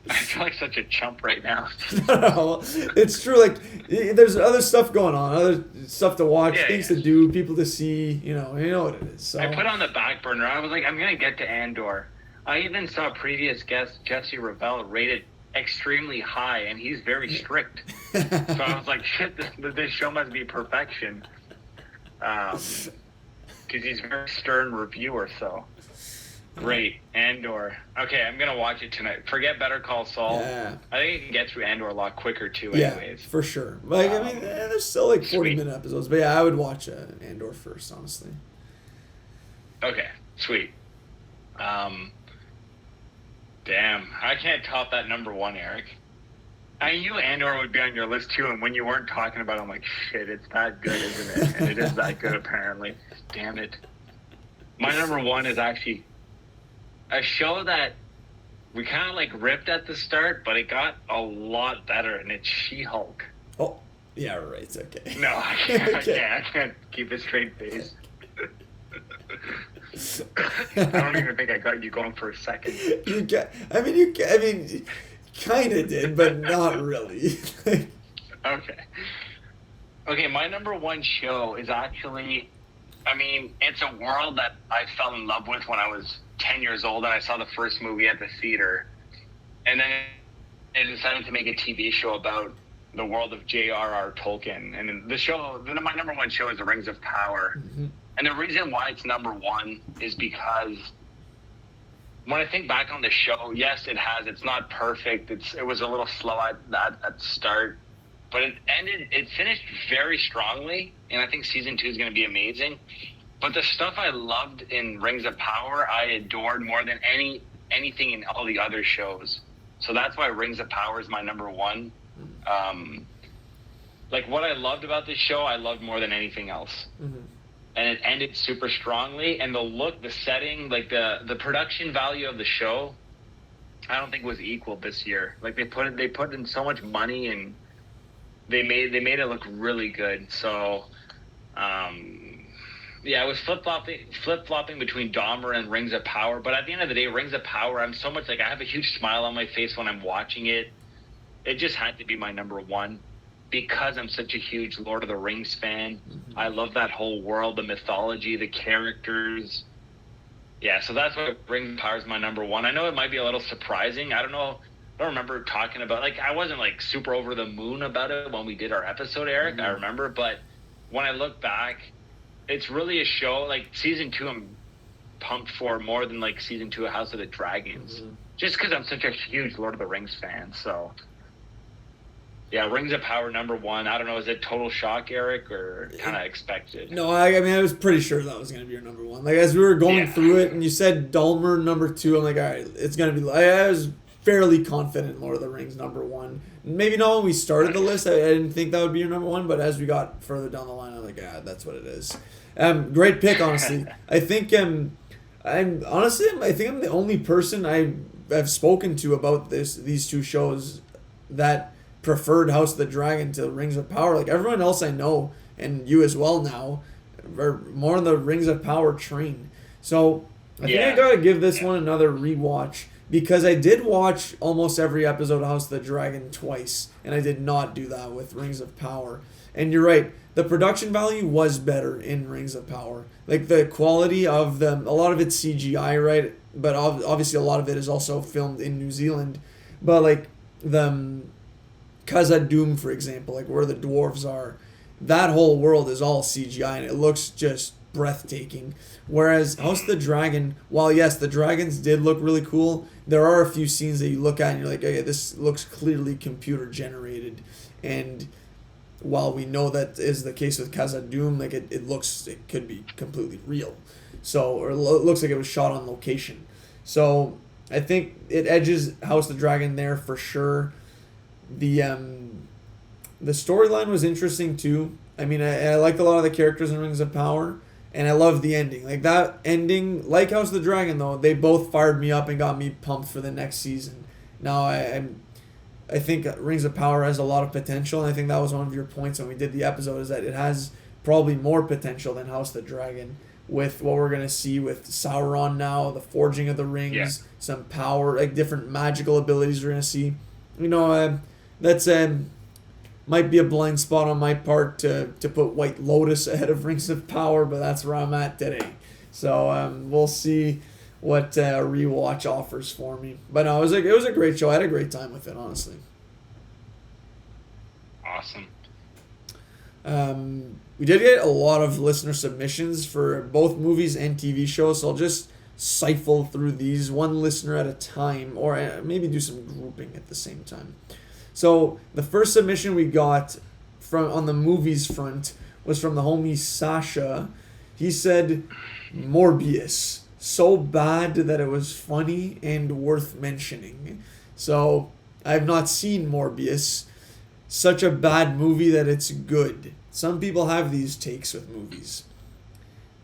S2: I feel like such a chump right now.
S1: No, it's true. Like, there's other stuff going on, other stuff to watch, things to do, people to see. You know what it is. So
S2: I put on the back burner. I was like, I'm gonna get to Andor. I even saw previous guest Jesse Revell rated extremely high, and he's very strict. So I was like, shit, this show must be perfection. Because he's a very stern reviewer. So. Great. Andor. Okay, I'm going to watch it tonight. Forget Better Call Saul.
S1: Yeah.
S2: I think you can get through Andor a lot quicker, too, anyways.
S1: Yeah, for sure. Like, I mean, there's still like 40-minute episodes. But yeah, I would watch Andor first, honestly.
S2: Okay, sweet. Damn, I can't top that number 1, Eric. I knew Andor would be on your list, too, and when you weren't talking about it, I'm like, shit, it's that good, isn't it? And it is that good, apparently. Damn it. My number 1 is actually a show that we kind of like ripped at the start, but it got a lot better, and it's She-Hulk.
S1: Oh, yeah, right. Okay.
S2: No, I can't. Okay. I can't keep a straight face. I don't even think I got you going for a second.
S1: You kind of did, but not really.
S2: Okay. Okay, my number 1 show is actually, it's a world that I fell in love with when I was 10 years old, and I saw the first movie at the theater. And then they decided to make a TV show about the world of J.R.R. Tolkien. And my number 1 show is The Rings of Power.
S1: Mm-hmm.
S2: And the reason why it's number 1 is because when I think back on the show, yes, it's not perfect. It was a little slow at the start, but it finished very strongly. And I think season 2 is going to be amazing. But the stuff I loved in Rings of Power, I adored more than anything in all the other shows. So that's why Rings of Power is my number 1. Like, what I loved about this show, I loved more than anything else. Mm-hmm. And it ended super strongly. And the look, the setting, like the production value of the show, I don't think was equal this year. Like, they put in so much money, and they made it look really good. So, yeah, it was flip-flopping between Dahmer and Rings of Power. But at the end of the day, Rings of Power, I'm so much like, I have a huge smile on my face when I'm watching it. It just had to be my number 1 because I'm such a huge Lord of the Rings fan. Mm-hmm. I love that whole world, the mythology, the characters. Yeah, so that's why Rings of Power is my number 1. I know it might be a little surprising. I don't remember talking about, like, I wasn't like super over the moon about it when we did our episode, Eric. Mm-hmm. I remember, but when I look back, it's really a show, like, season 2 I'm pumped for more than, like, season 2 of House of the Dragons. Mm-hmm. Just because I'm such a huge Lord of the Rings fan, so. Yeah, Rings of Power number 1. I don't know, is it total shock, Eric, or kind of expected?
S1: No, I was pretty sure that was going to be your number 1. Like, as we were going through it, and you said Dahmer number 2, I'm like, all right, it's going to be. I was fairly confident Lord of the Rings number 1. Maybe not when we started the list. I didn't think that would be your number 1, but as we got further down the line, I'm like, that's what it is. Great pick, honestly. I think I think I'm the only person I've spoken to about these 2 shows that preferred House of the Dragon to Rings of Power. Like, everyone else I know, and you as well now, are more on the Rings of Power train. So I think I gotta give this one another rewatch, because I did watch almost every episode of House of the Dragon twice, and I did not do that with Rings of Power. And you're right, the production value was better in Rings of Power. Like, the quality of a lot of it's CGI, right? But obviously a lot of it is also filmed in New Zealand. But, like, the Khazad-dûm, for example, like where the dwarves are, that whole world is all CGI, and it looks just breathtaking. Whereas House of the Dragon, while yes, the dragons did look really cool, there are a few scenes that you look at and you're like, okay, this looks clearly computer generated. And while we know that is the case with Khazad-dûm, like it could be completely real. So, or it looks like it was shot on location. So I think it edges House of the Dragon there for sure. The storyline was interesting too. I mean, I like a lot of the characters in Rings of Power, and I love the ending. Like that ending, like House of the Dragon, though, they both fired me up and got me pumped for the next season. Now I think Rings of Power has a lot of potential, and I think that was one of your points when we did the episode, is that it has probably more potential than House of the Dragon, with what we're gonna see with Sauron now, the forging of the rings,
S2: Yeah.
S1: some power, like different magical abilities we're gonna see. That's might be a blind spot on my part to put White Lotus ahead of Rings of Power, but that's where I'm at today. So we'll see what rewatch offers for me. But no, it was a great show. I had a great time with it, honestly.
S2: Awesome.
S1: We did get a lot of listener submissions for both movies and TV shows, so I'll just siphon through these one listener at a time, or maybe do some grouping at the same time. So the first submission we got from on the movies front was from the homie Sasha. He said, Morbius, so bad that it was funny and worth mentioning. So I have not seen Morbius. Such a bad movie that it's good. Some people have these takes with movies.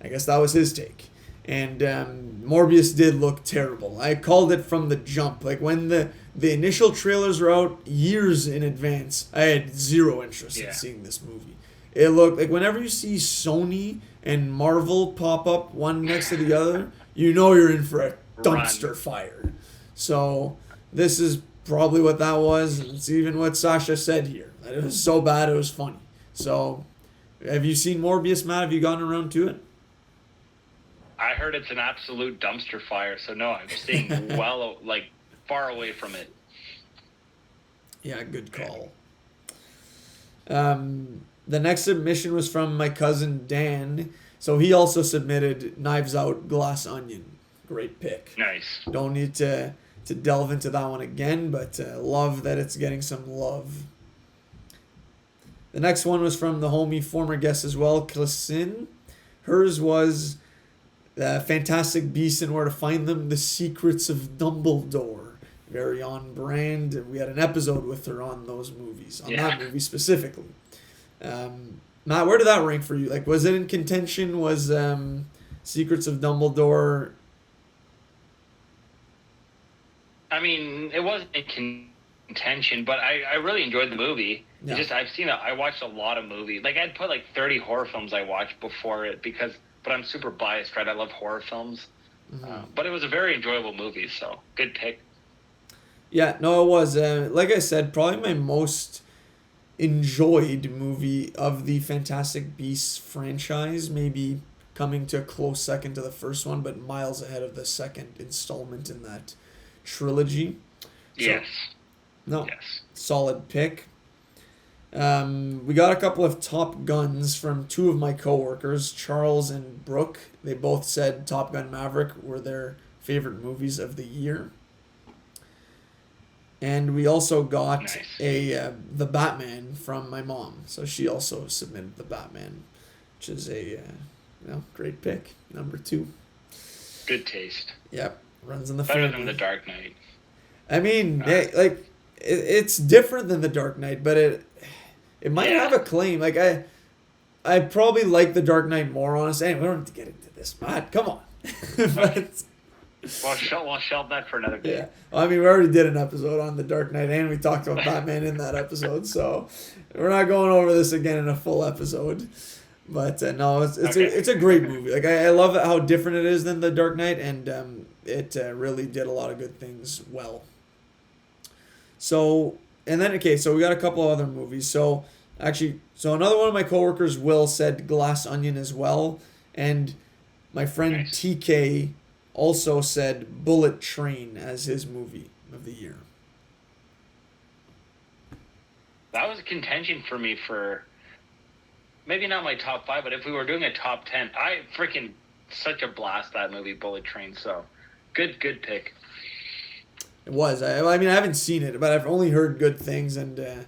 S1: I guess that was his take. And Morbius did look terrible. I called it from the jump. Like when the initial trailers were out years in advance, I had zero interest in seeing this movie. It looked like whenever you see Sony and Marvel pop up one next to the other, you know you're in for a dumpster fire. So this is probably what that was. And it's even what Sasha said here. That it was so bad it was funny. So have you seen Morbius, Matt? Have you gotten around to it?
S2: I heard it's an absolute dumpster fire, so no, I'm staying far away from it.
S1: Yeah, good call. The next submission was from my cousin Dan. So he also submitted Knives Out, Glass Onion. Great pick.
S2: Nice.
S1: Don't need to delve into that one again, but love that it's getting some love. The next one was from the homie, former guest as well, Klasin. Hers was Fantastic Beasts and Where to Find Them, The Secrets of Dumbledore. Very on brand. We had an episode with her on those movies, on that movie specifically. Matt, where did that rank for you? Like, was it in contention? Was Secrets of Dumbledore?
S2: I mean, it wasn't in contention, but I really enjoyed the movie.
S1: Yeah.
S2: I watched a lot of movies. Like, I'd put 30 horror films I watched before it but I'm super biased, right? I love horror films.
S1: Mm-hmm.
S2: But it was a very enjoyable movie, so good pick.
S1: Yeah, no, it was. Like I said, probably my most enjoyed movie of the Fantastic Beasts franchise. Maybe coming to a close second to the first one, but miles ahead of the second installment in that trilogy. So,
S2: Yes.
S1: No,
S2: Yes.
S1: solid pick. We got a couple of Top Guns from two of my coworkers, Charles and Brooke. They both said Top Gun Maverick were their favorite movies of the year. And we also got the Batman from my mom. So she also submitted the Batman, which is a great pick. Number 2.
S2: Good taste.
S1: Yep, runs in the
S2: Better
S1: family.
S2: than The Dark Knight.
S1: I mean, it's different than The Dark Knight, but it might have a claim. Like I probably like The Dark Knight more, honestly. Anyway, we don't have to get into this, Matt. Come on. But,
S2: We'll shelve that for another day.
S1: yeah. Well, I mean, we already did an episode on The Dark Knight, and we talked about Batman in that episode, so we're not going over this again in a full episode. But no, it's a great movie. Like I love how different it is than The Dark Knight, and it really did a lot of good things well. So, and then, so we got a couple of other movies. So another one of my coworkers, Will, said Glass Onion as well. And my friend TK also said Bullet Train as his movie of the year.
S2: That was a contention for me for maybe not my top 5, but if we were doing a top 10, I freaking such a blast, that movie, Bullet Train. So good pick.
S1: It was. I mean, I haven't seen it, but I've only heard good things, and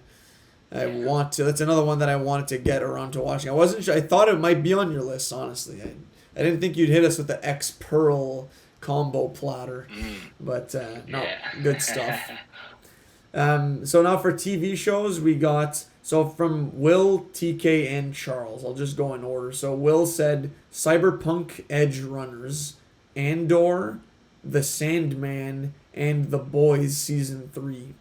S1: I want to. That's another one that I wanted to get around to watching. I wasn't sure. I thought it might be on your list, honestly. I didn't think you'd hit us with the X-Pearl combo platter, but no, good stuff. So now for TV shows, we got So from Will, TK, and Charles, I'll just go in order. So Will said Cyberpunk Edge Runners, Andor, The Sandman, and The Boys Season 3.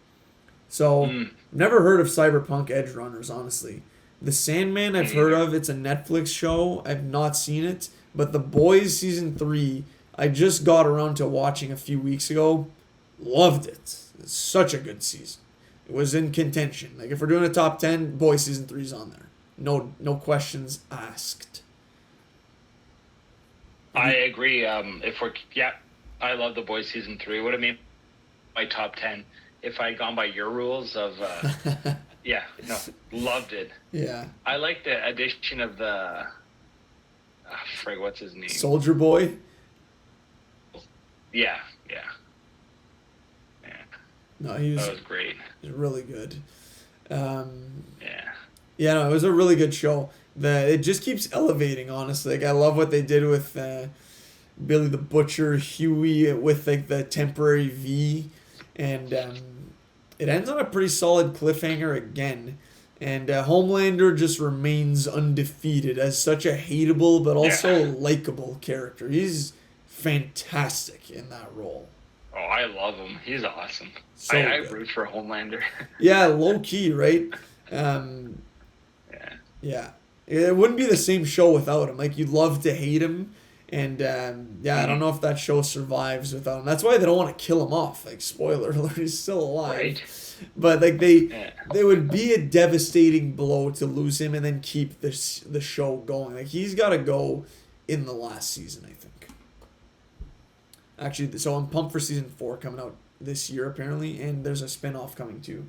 S1: So,
S2: Mm,
S1: never heard of Cyberpunk Edge Runners, honestly. The Sandman
S2: me
S1: I've heard
S2: neither.
S1: of. It's a Netflix show. I've not seen it. But The Boys Season 3, I just got around to watching a few weeks ago. Loved it. It's such a good season. It was in contention. Like, if we're doing a top 10, Boys Season 3 is on there. No questions asked.
S2: I agree. If we're yeah, I love The Boys season 3. Would have made my top 10 if I had gone by your rules of. Yeah, no, loved it.
S1: Yeah.
S2: I like the addition of the. Frig, what's his name?
S1: Soldier Boy.
S2: Yeah.
S1: No, he
S2: That was great.
S1: was really good.
S2: Yeah.
S1: Yeah, no, it was a really good show. It just keeps elevating, honestly. Like, I love what they did with Billy the Butcher, Huey with like the temporary V, and it ends on a pretty solid cliffhanger again. And Homelander just remains undefeated as such a hateable but also
S2: Yeah.
S1: likable character. He's fantastic in that role.
S2: Oh, I love him. He's awesome.
S1: So
S2: I
S1: good.
S2: root for Homelander.
S1: Yeah, low key, right? Um,
S2: Yeah.
S1: Yeah, it wouldn't be the same show without him. Like, you'd love to hate him, and yeah, I don't know if that show survives without him. That's why they don't want to kill him off. Like, spoiler alert, he's still alive.
S2: Right.
S1: But like
S2: Yeah.
S1: they would be a devastating blow to lose him and then keep the show going. Like, he's got to go in the last season, I think. Actually, so I'm pumped for season 4 coming out this year apparently, and there's a spin-off coming too.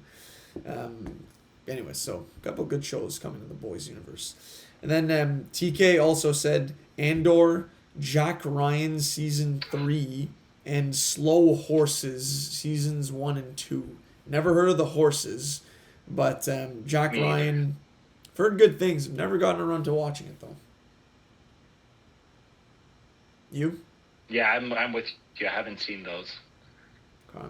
S1: Anyway, so a couple good shows coming in the Boys universe. And then TK also said Andor, Jack Ryan season 3, and Slow Horses seasons 1 and 2. Never heard of the horses, but Jack
S2: Me either.
S1: Ryan, I've heard good things. I've never gotten around to watching it though. You?
S2: Yeah, I'm with you. I haven't seen those.
S1: Okay.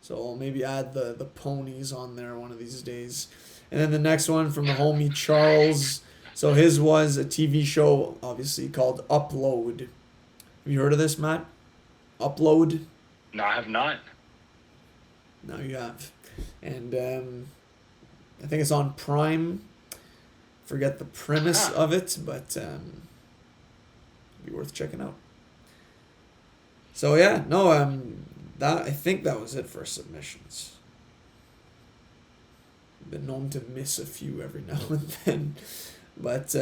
S1: So I'll maybe add the ponies on there one of these days. And then the next one from the homie Charles. So his was a TV show, obviously, called Upload. Have you heard of this, Matt? Upload?
S2: No, I have not.
S1: Now you have. And I think it's on Prime. Forget the premise of it, but be worth checking out. So yeah, no, that I think that was it for submissions. Been known to miss a few every now and then, but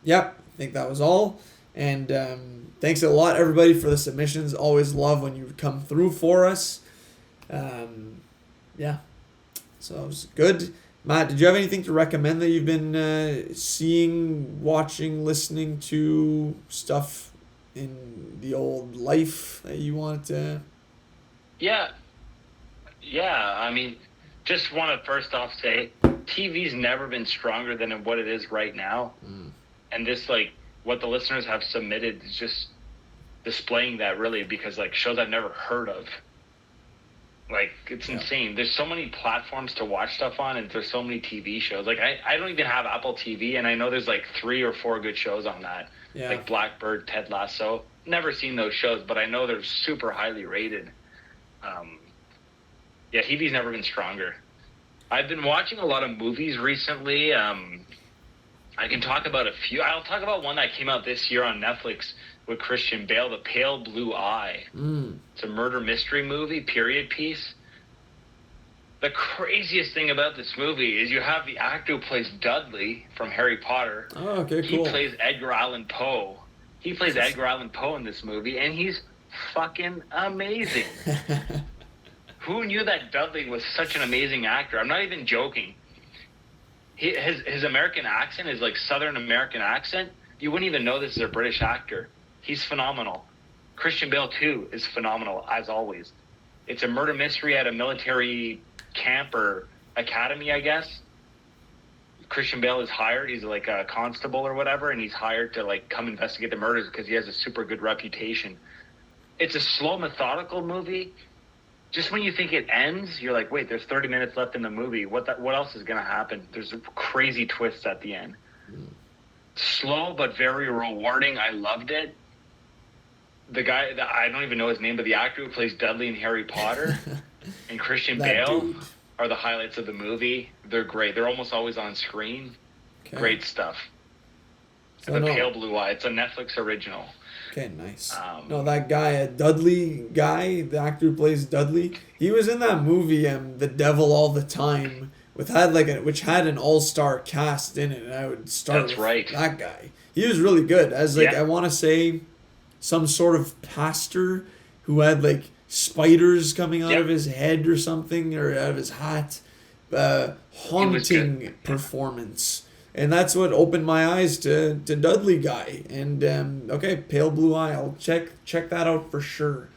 S1: yeah, I think that was all. And thanks a lot, everybody, for the submissions. Always love when you come through for us. Yeah, so it was good. Matt, did you have anything to recommend that you've been seeing, watching, listening to, stuff in the old life that you want to?
S2: Yeah. I mean, just want to first off say, TV's never been stronger than what it is right now. And this, like, what the listeners have submitted is just displaying that, really, because, like, shows I've never heard of. Like, it's insane. There's so many platforms to watch stuff on, and there's so many TV shows. Like, I don't even have Apple TV, and I know there's, like, 3 or 4 good shows on that.
S1: Yeah.
S2: Like Blackbird, Ted Lasso. Never seen those shows, but I know they're super highly rated. Yeah, TV's never been stronger. I've been watching a lot of movies recently. I can talk about a few. I'll talk about one that came out this year on Netflix with Christian Bale, The Pale Blue Eye. It's a murder mystery movie, period piece. The craziest thing about this movie is you have the actor who plays Dudley from Harry Potter.
S1: Oh, okay, cool.
S2: He plays Edgar Allan Poe. He plays Edgar Allan Poe in this movie, and he's fucking amazing. Who knew that Dudley was such an amazing actor? I'm not even joking. His American accent is like Southern American accent. You wouldn't even know this is a British actor. He's phenomenal. Christian Bale, too, is phenomenal, as always. It's a murder mystery at a military camp or academy, I guess. Christian Bale is hired. He's like a constable or whatever, and he's hired to like come investigate the murders because he has a super good reputation. It's a slow, methodical movie. just when you think it ends, you're like, wait, there's 30 minutes left in the movie. What else is going to happen? There's a crazy twist at the end. Slow but very rewarding. I loved it. The guy, I don't even know his name, but the actor who plays Dudley in Harry Potter and Christian Bale
S1: dude.
S2: are the highlights of the movie. They're great. They're almost always on screen.
S1: Okay.
S2: Great stuff.
S1: So
S2: The Pale Blue Eye. It's a Netflix original.
S1: Okay, nice.
S2: No,
S1: that guy, Dudley guy, the actor who plays Dudley, he was in that movie, The Devil All the Time, which had an all-star cast in it, and I would start
S2: That's
S1: with
S2: right.
S1: that guy. He was really good. As
S2: Yeah.
S1: I want to say, some sort of pastor who had spiders coming out
S2: Yep.
S1: of his head or something, or out of his hat. Haunting performance. And that's what opened my eyes to Dudley guy. And okay, Pale Blue Eye. I'll check that out for sure.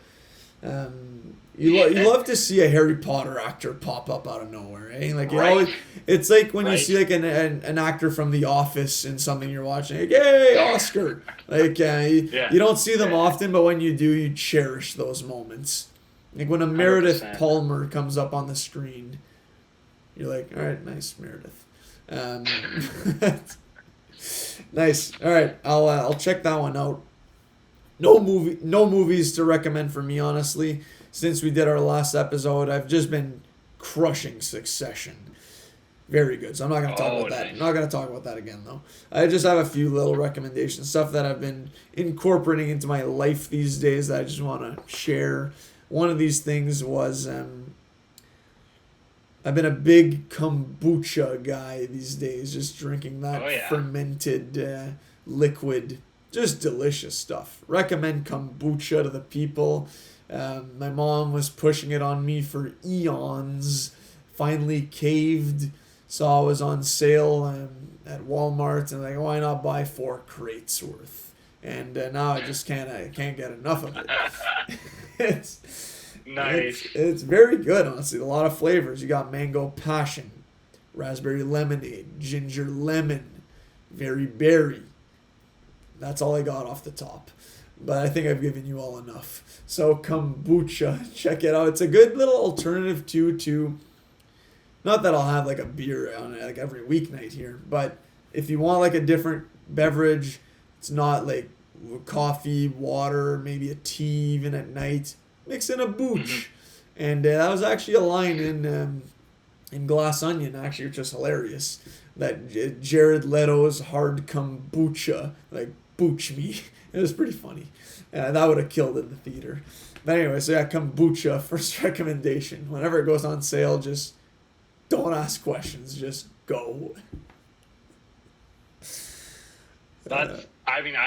S1: You love to see a Harry Potter actor pop up out of nowhere, eh? It's like when you see an actor from The Office in something you're watching. Like, yay, Oscar! You don't see them often, but when you do, you cherish those moments. Like when a Meredith
S2: 100%.
S1: Palmer comes up on the screen, you're like, all right, nice, Meredith. Nice. All right, I'll check that one out. No movies to recommend for me, honestly. Since we did our last episode, I've just been crushing Succession. Very good. So I'm not gonna talk about that.
S2: Nice.
S1: I'm not gonna talk about that again though. I just have a few little recommendations, stuff that I've been incorporating into my life these days that I just want to share. One of these things was I've been a big kombucha guy these days, just drinking that fermented liquid. Just delicious stuff. Recommend kombucha to the people. My mom was pushing it on me for eons. Finally caved. Saw it was on sale at Walmart, and why not buy 4 crates worth? And now I just can't get enough of it.
S2: Nice.
S1: It's very good, honestly. A lot of flavors. You got mango passion, raspberry lemonade, ginger lemon, very berry. That's all I got off the top. But I think I've given you all enough. So kombucha, check it out. It's a good little alternative to not that I'll have a beer on it every weeknight here, but if you want a different beverage, it's not coffee, water, maybe a tea even at night. Mix in a booch. And that was actually a line in Glass Onion, actually, which is hilarious. That Jared Leto's hard kombucha, booch me. It was pretty funny. That would have killed in the theater. But anyway, so yeah, kombucha, first recommendation. Whenever it goes on sale, just don't ask questions. Just go.
S2: I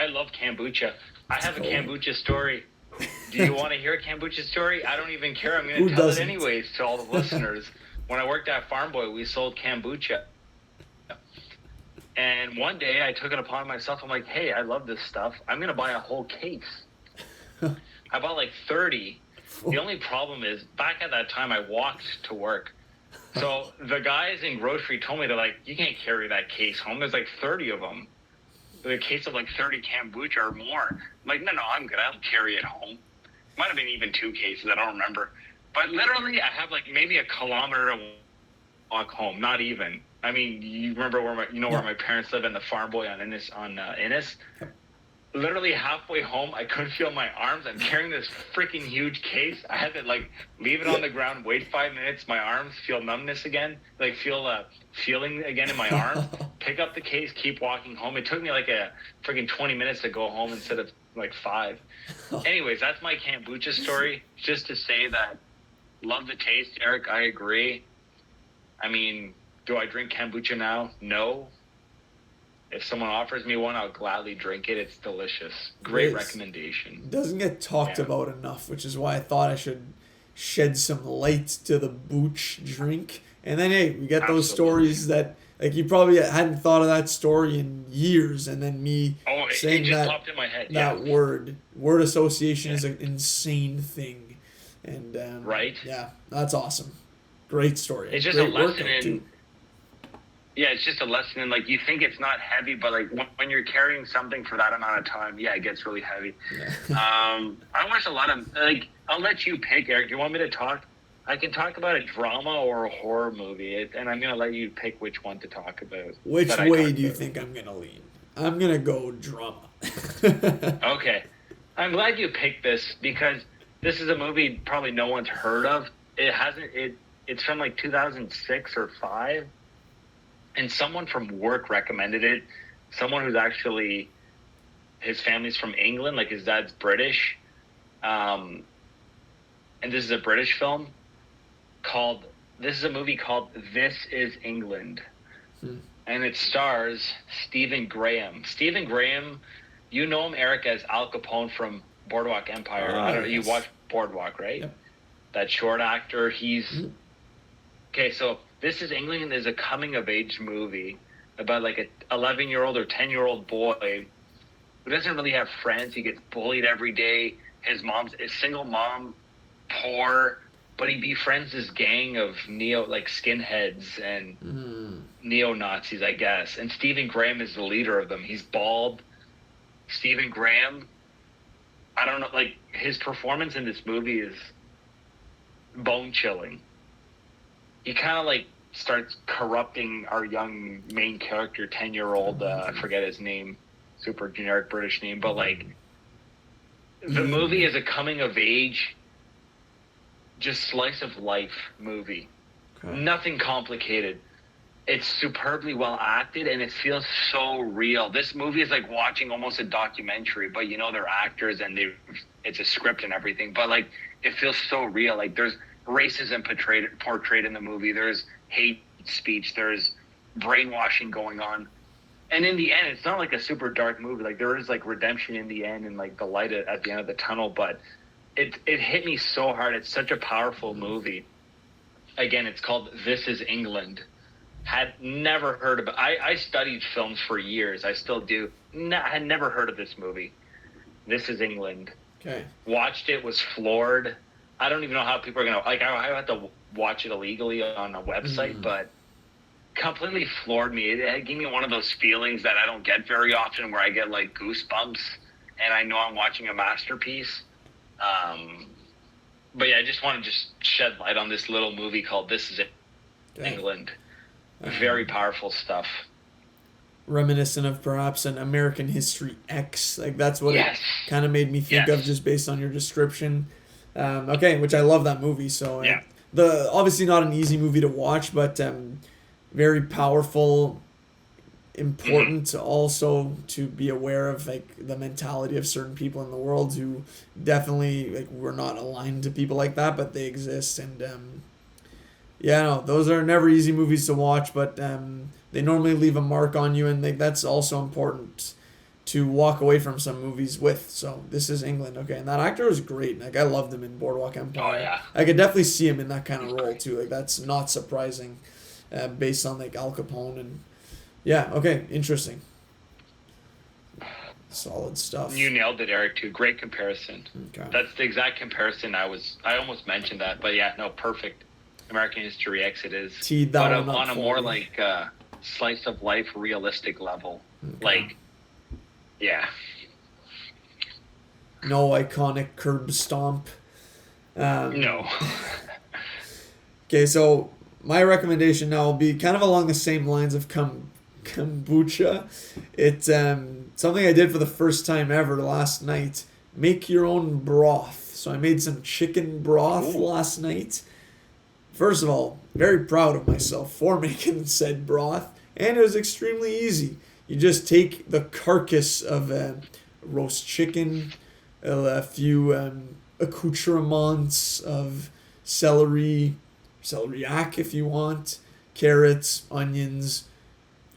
S2: love kombucha. I have a kombucha story. Do you want to hear a kombucha story? I don't even care. I'm going to tell it anyways to all the listeners. When I worked at Farm Boy, we sold kombucha. And one day I took it upon myself. I'm like, hey, I love this stuff. I'm going to buy a whole case. I bought 30. The only problem is, back at that time, I walked to work. So the guys in grocery told me, they're like, you can't carry that case home. There's 30 of them. A case of 30 kombucha or more. I'm like, no, I'm good. I'll carry it home. Might have been even 2 cases. I don't remember. But literally, I have maybe a kilometer to walk home. Not even. I mean, you remember where my parents live in the Farm Boy on Innis. Literally halfway home, I couldn't feel my arms. I'm carrying this freaking huge case. I had to leave it on the ground, wait 5 minutes. My arms feel numbness again, feel feeling again in my arms. Pick up the case, keep walking home. It took me a freaking 20 minutes to go home instead of 5. Anyways, that's my kombucha story. Just to say that, love the taste, Eric. I agree. I mean, do I drink kombucha now? No. If someone offers me one, I'll gladly drink it. It's delicious. Great recommendation.
S1: Doesn't get talked about enough, which is why I thought I should shed some light to the booch drink. And then, hey, we get those stories that, you probably hadn't thought of that story in years, and then me saying
S2: it just
S1: that,
S2: popped in my head.
S1: that word association is an insane thing. And,
S2: right?
S1: Yeah, that's awesome. Great story.
S2: It's just
S1: Great
S2: a lesson
S1: workout,
S2: in...
S1: too.
S2: Yeah, it's just a lesson in, you think it's not heavy, but, when you're carrying something for that amount of time, it gets really heavy.
S1: Yeah.
S2: I watch a lot of, I'll let you pick, Eric. Do you want me to talk? I can talk about a drama or a horror movie, and I'm gonna let you pick which one to talk about.
S1: Which
S2: That I
S1: way
S2: talked
S1: do you
S2: about.
S1: think I'm gonna lean? I'm gonna go drama.
S2: Okay, I'm glad you picked this because this is a movie probably no one's heard of. It hasn't. It's from like 2006 or five, and someone from work recommended it. Someone who's actually his family's from England, like his dad's British, and this is a British film called. This is a movie called This Is England, and it stars Stephen Graham. Stephen Graham, you know him, Eric, as Al Capone from Boardwalk Empire. I don't know. You
S1: Yes.
S2: watch Boardwalk, right?
S1: Yep.
S2: That short actor. He's okay. So This Is England is a coming of age movie about like a 11-year-old or 10-year-old boy who doesn't really have friends. He gets bullied every day. His mom's a single mom, poor, but he befriends this gang of skinheads and neo-Nazis, I guess. And Stephen Graham is the leader of them. He's bald. Stephen Graham, I don't know, like his performance in this movie is bone-chilling. He kind of like starts corrupting our young main character, 10-year-old, I forget his name, super generic British name, but like the movie is a coming of age, just slice of life movie.
S1: Okay.
S2: Nothing complicated. It's superbly well acted and it feels so real. This movie is like watching almost a documentary, but you know they're actors and it's a script and everything, but like it feels so real. Like there's racism portrayed in the movie. There's hate speech. There's brainwashing going on. And in the end, it's not like a super dark movie. Like there is like redemption in the end and like the light at the end of the tunnel, but it hit me so hard. It's such a powerful movie. Again, it's called This Is England. Had never heard of it. I studied films for years. I still do. Had never heard of this movie. This Is England.
S1: Okay.
S2: Watched it, was floored. I don't even know how people are going to... Like, I had to watch it illegally on a website, but completely floored me. It gave me one of those feelings that I don't get very often where I get, like, goosebumps, and I know I'm watching a masterpiece. But, yeah, I just want to just shed light on this little movie called This Is England. Very powerful stuff.
S1: Reminiscent of perhaps an American History X. Like that's what
S2: Yes.
S1: it kind of made me think of just based on your description. Okay, which I love that movie. So
S2: Yeah.
S1: the obviously not an easy movie to watch, but very powerful, important also to be aware of like the mentality of certain people in the world who definitely like we're not aligned to people like that, but they exist and yeah, no, those are never easy movies to watch, but they normally leave a mark on you, and that's also important to walk away from some movies with. So This Is England, okay, and that actor was great. Like I loved him in Boardwalk Empire.
S2: Oh, yeah.
S1: I could definitely see him in that kind of role too. Like that's not surprising, based on like Al Capone and yeah, okay, interesting, solid stuff.
S2: You nailed it, Eric, too. Great comparison.
S1: Okay.
S2: That's the exact comparison I almost mentioned that, but yeah, no, perfect. American History X it is.
S1: Teed that
S2: but
S1: one up
S2: on a
S1: for
S2: more
S1: me.
S2: like slice of life realistic level.
S1: Okay.
S2: Like, yeah.
S1: No iconic curb stomp.
S2: No.
S1: Okay, so my recommendation now will be kind of along the same lines of kombucha. It's something I did for the first time ever last night. Make your own broth. So I made some chicken broth last night. First of all, very proud of myself for making said broth, and it was extremely easy. You just take the carcass of roast chicken, a few accoutrements of celeriac if you want, carrots, onions,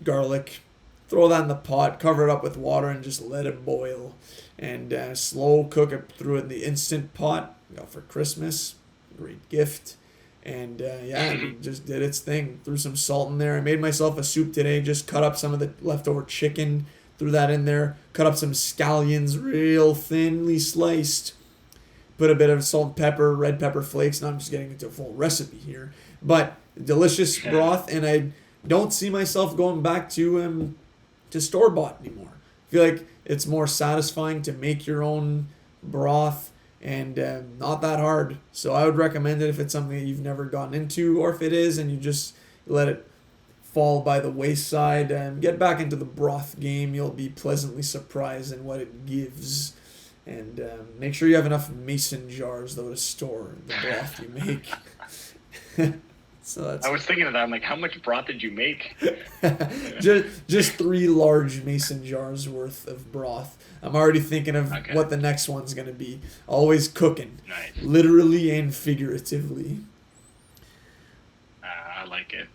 S1: garlic. Throw that in the pot, cover it up with water, and just let it boil. And slow cook it through in the Instant Pot. Got for Christmas. Great gift. And yeah, it just did its thing. Threw some salt in there. I made myself a soup today. Just cut up some of the leftover chicken. Threw that in there. Cut up some scallions real thinly sliced. Put a bit of salt and pepper, red pepper flakes. Now I'm just getting into a full recipe here. But delicious broth. And I don't see myself going back to store-bought anymore. I feel like it's more satisfying to make your own broth and not that hard. So I would recommend it if it's something that you've never gotten into, or if it is and you just let it fall by the wayside. Get back into the broth game. You'll be pleasantly surprised in what it gives. And make sure you have enough mason jars, though, to store the broth you make. So that's
S2: I was thinking of that. I'm like, how much broth did you make?
S1: just 3 large mason jars worth of broth. I'm already thinking of what the next one's going to be. Always cooking.
S2: Nice.
S1: Literally and figuratively.
S2: I like it.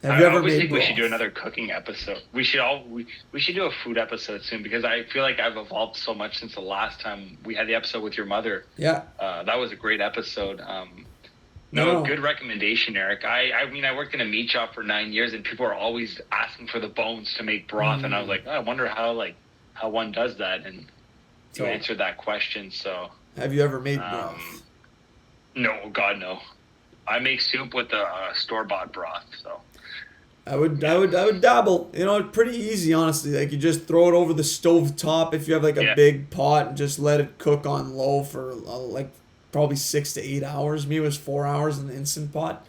S1: Have you ever
S2: always
S1: made
S2: think
S1: broth?
S2: we should do another cooking episode. We should do a food episode soon, because I feel like I've evolved so much since the last time we had the episode with your mother.
S1: Yeah.
S2: That was a great episode.
S1: No.
S2: Good recommendation, Eric. I mean, I worked in a meat shop for 9 years, and people are always asking for the bones to make broth, and I was like, I wonder how one does that, and you answered that question. So,
S1: have you ever made broth?
S2: No, God, no. I make soup with the store-bought broth. So,
S1: I would dabble. You know, it's pretty easy, honestly. Like, you just throw it over the stove top if you have like a big pot, and just let it cook on low for probably 6 to 8 hours. Me, it was 4 hours in the Instant Pot.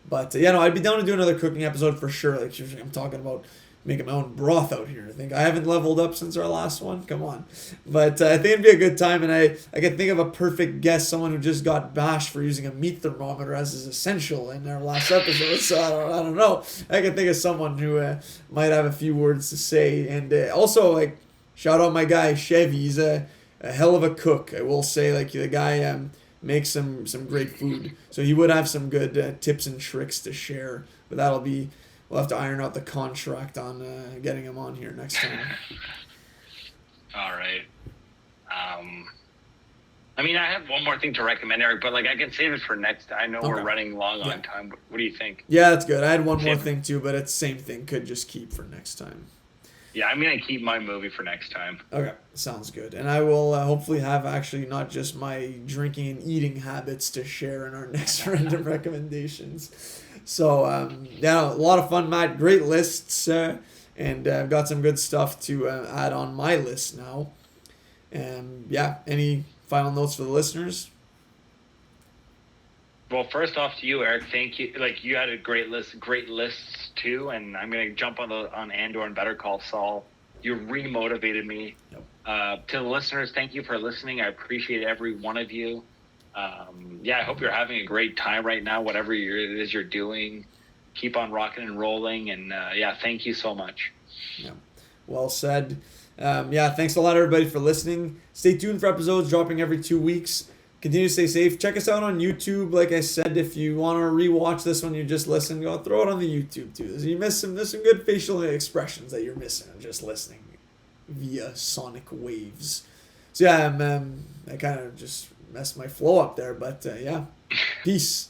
S1: But I'd be down to do another cooking episode for sure. Like, I'm talking about making my own broth out here. I think I haven't leveled up since our last one. Come on. But I think it'd be a good time, and I can think of a perfect guest, someone who just got bashed for using a meat thermometer as is essential in our last episode. So I don't know. I can think of someone who might have a few words to say. And also, like, shout out my guy Chevy. He's a hell of a cook. I will say, like, the guy makes some great food. So he would have some good tips and tricks to share. But we'll have to iron out the contract on getting him on here next time.
S2: All right. I mean, I have one more thing to recommend, Eric, but I can save it for next. I know we're running long on time. What do you think?
S1: Yeah, that's good. I had one more thing too, but it's the same thing. Could just keep for next time.
S2: Yeah, I'm going to keep my movie for next time.
S1: Okay, sounds good. And I will hopefully have actually not just my drinking and eating habits to share in our next random recommendations. So, a lot of fun, Matt. Great lists. And I've got some good stuff to add on my list now. And, any final notes for the listeners?
S2: Well, first off to you, Eric, thank you. You had a great lists too, and I'm gonna jump on Andor and Better Call Saul. You remotivated me. Yep. To the listeners, thank you for listening. I appreciate every one of you. I hope you're having a great time right now, whatever it is you're doing. Keep on rocking and rolling, and thank you so much.
S1: Yeah, well said. Thanks a lot, everybody, for listening. Stay tuned for episodes dropping every 2 weeks. Continue to stay safe. Check us out on YouTube. Like I said, if you want to rewatch this one, you just listen, go throw it on the YouTube too. You miss there's some good facial expressions that you're missing just listening via sonic waves. So I kind of just messed my flow up there, but peace.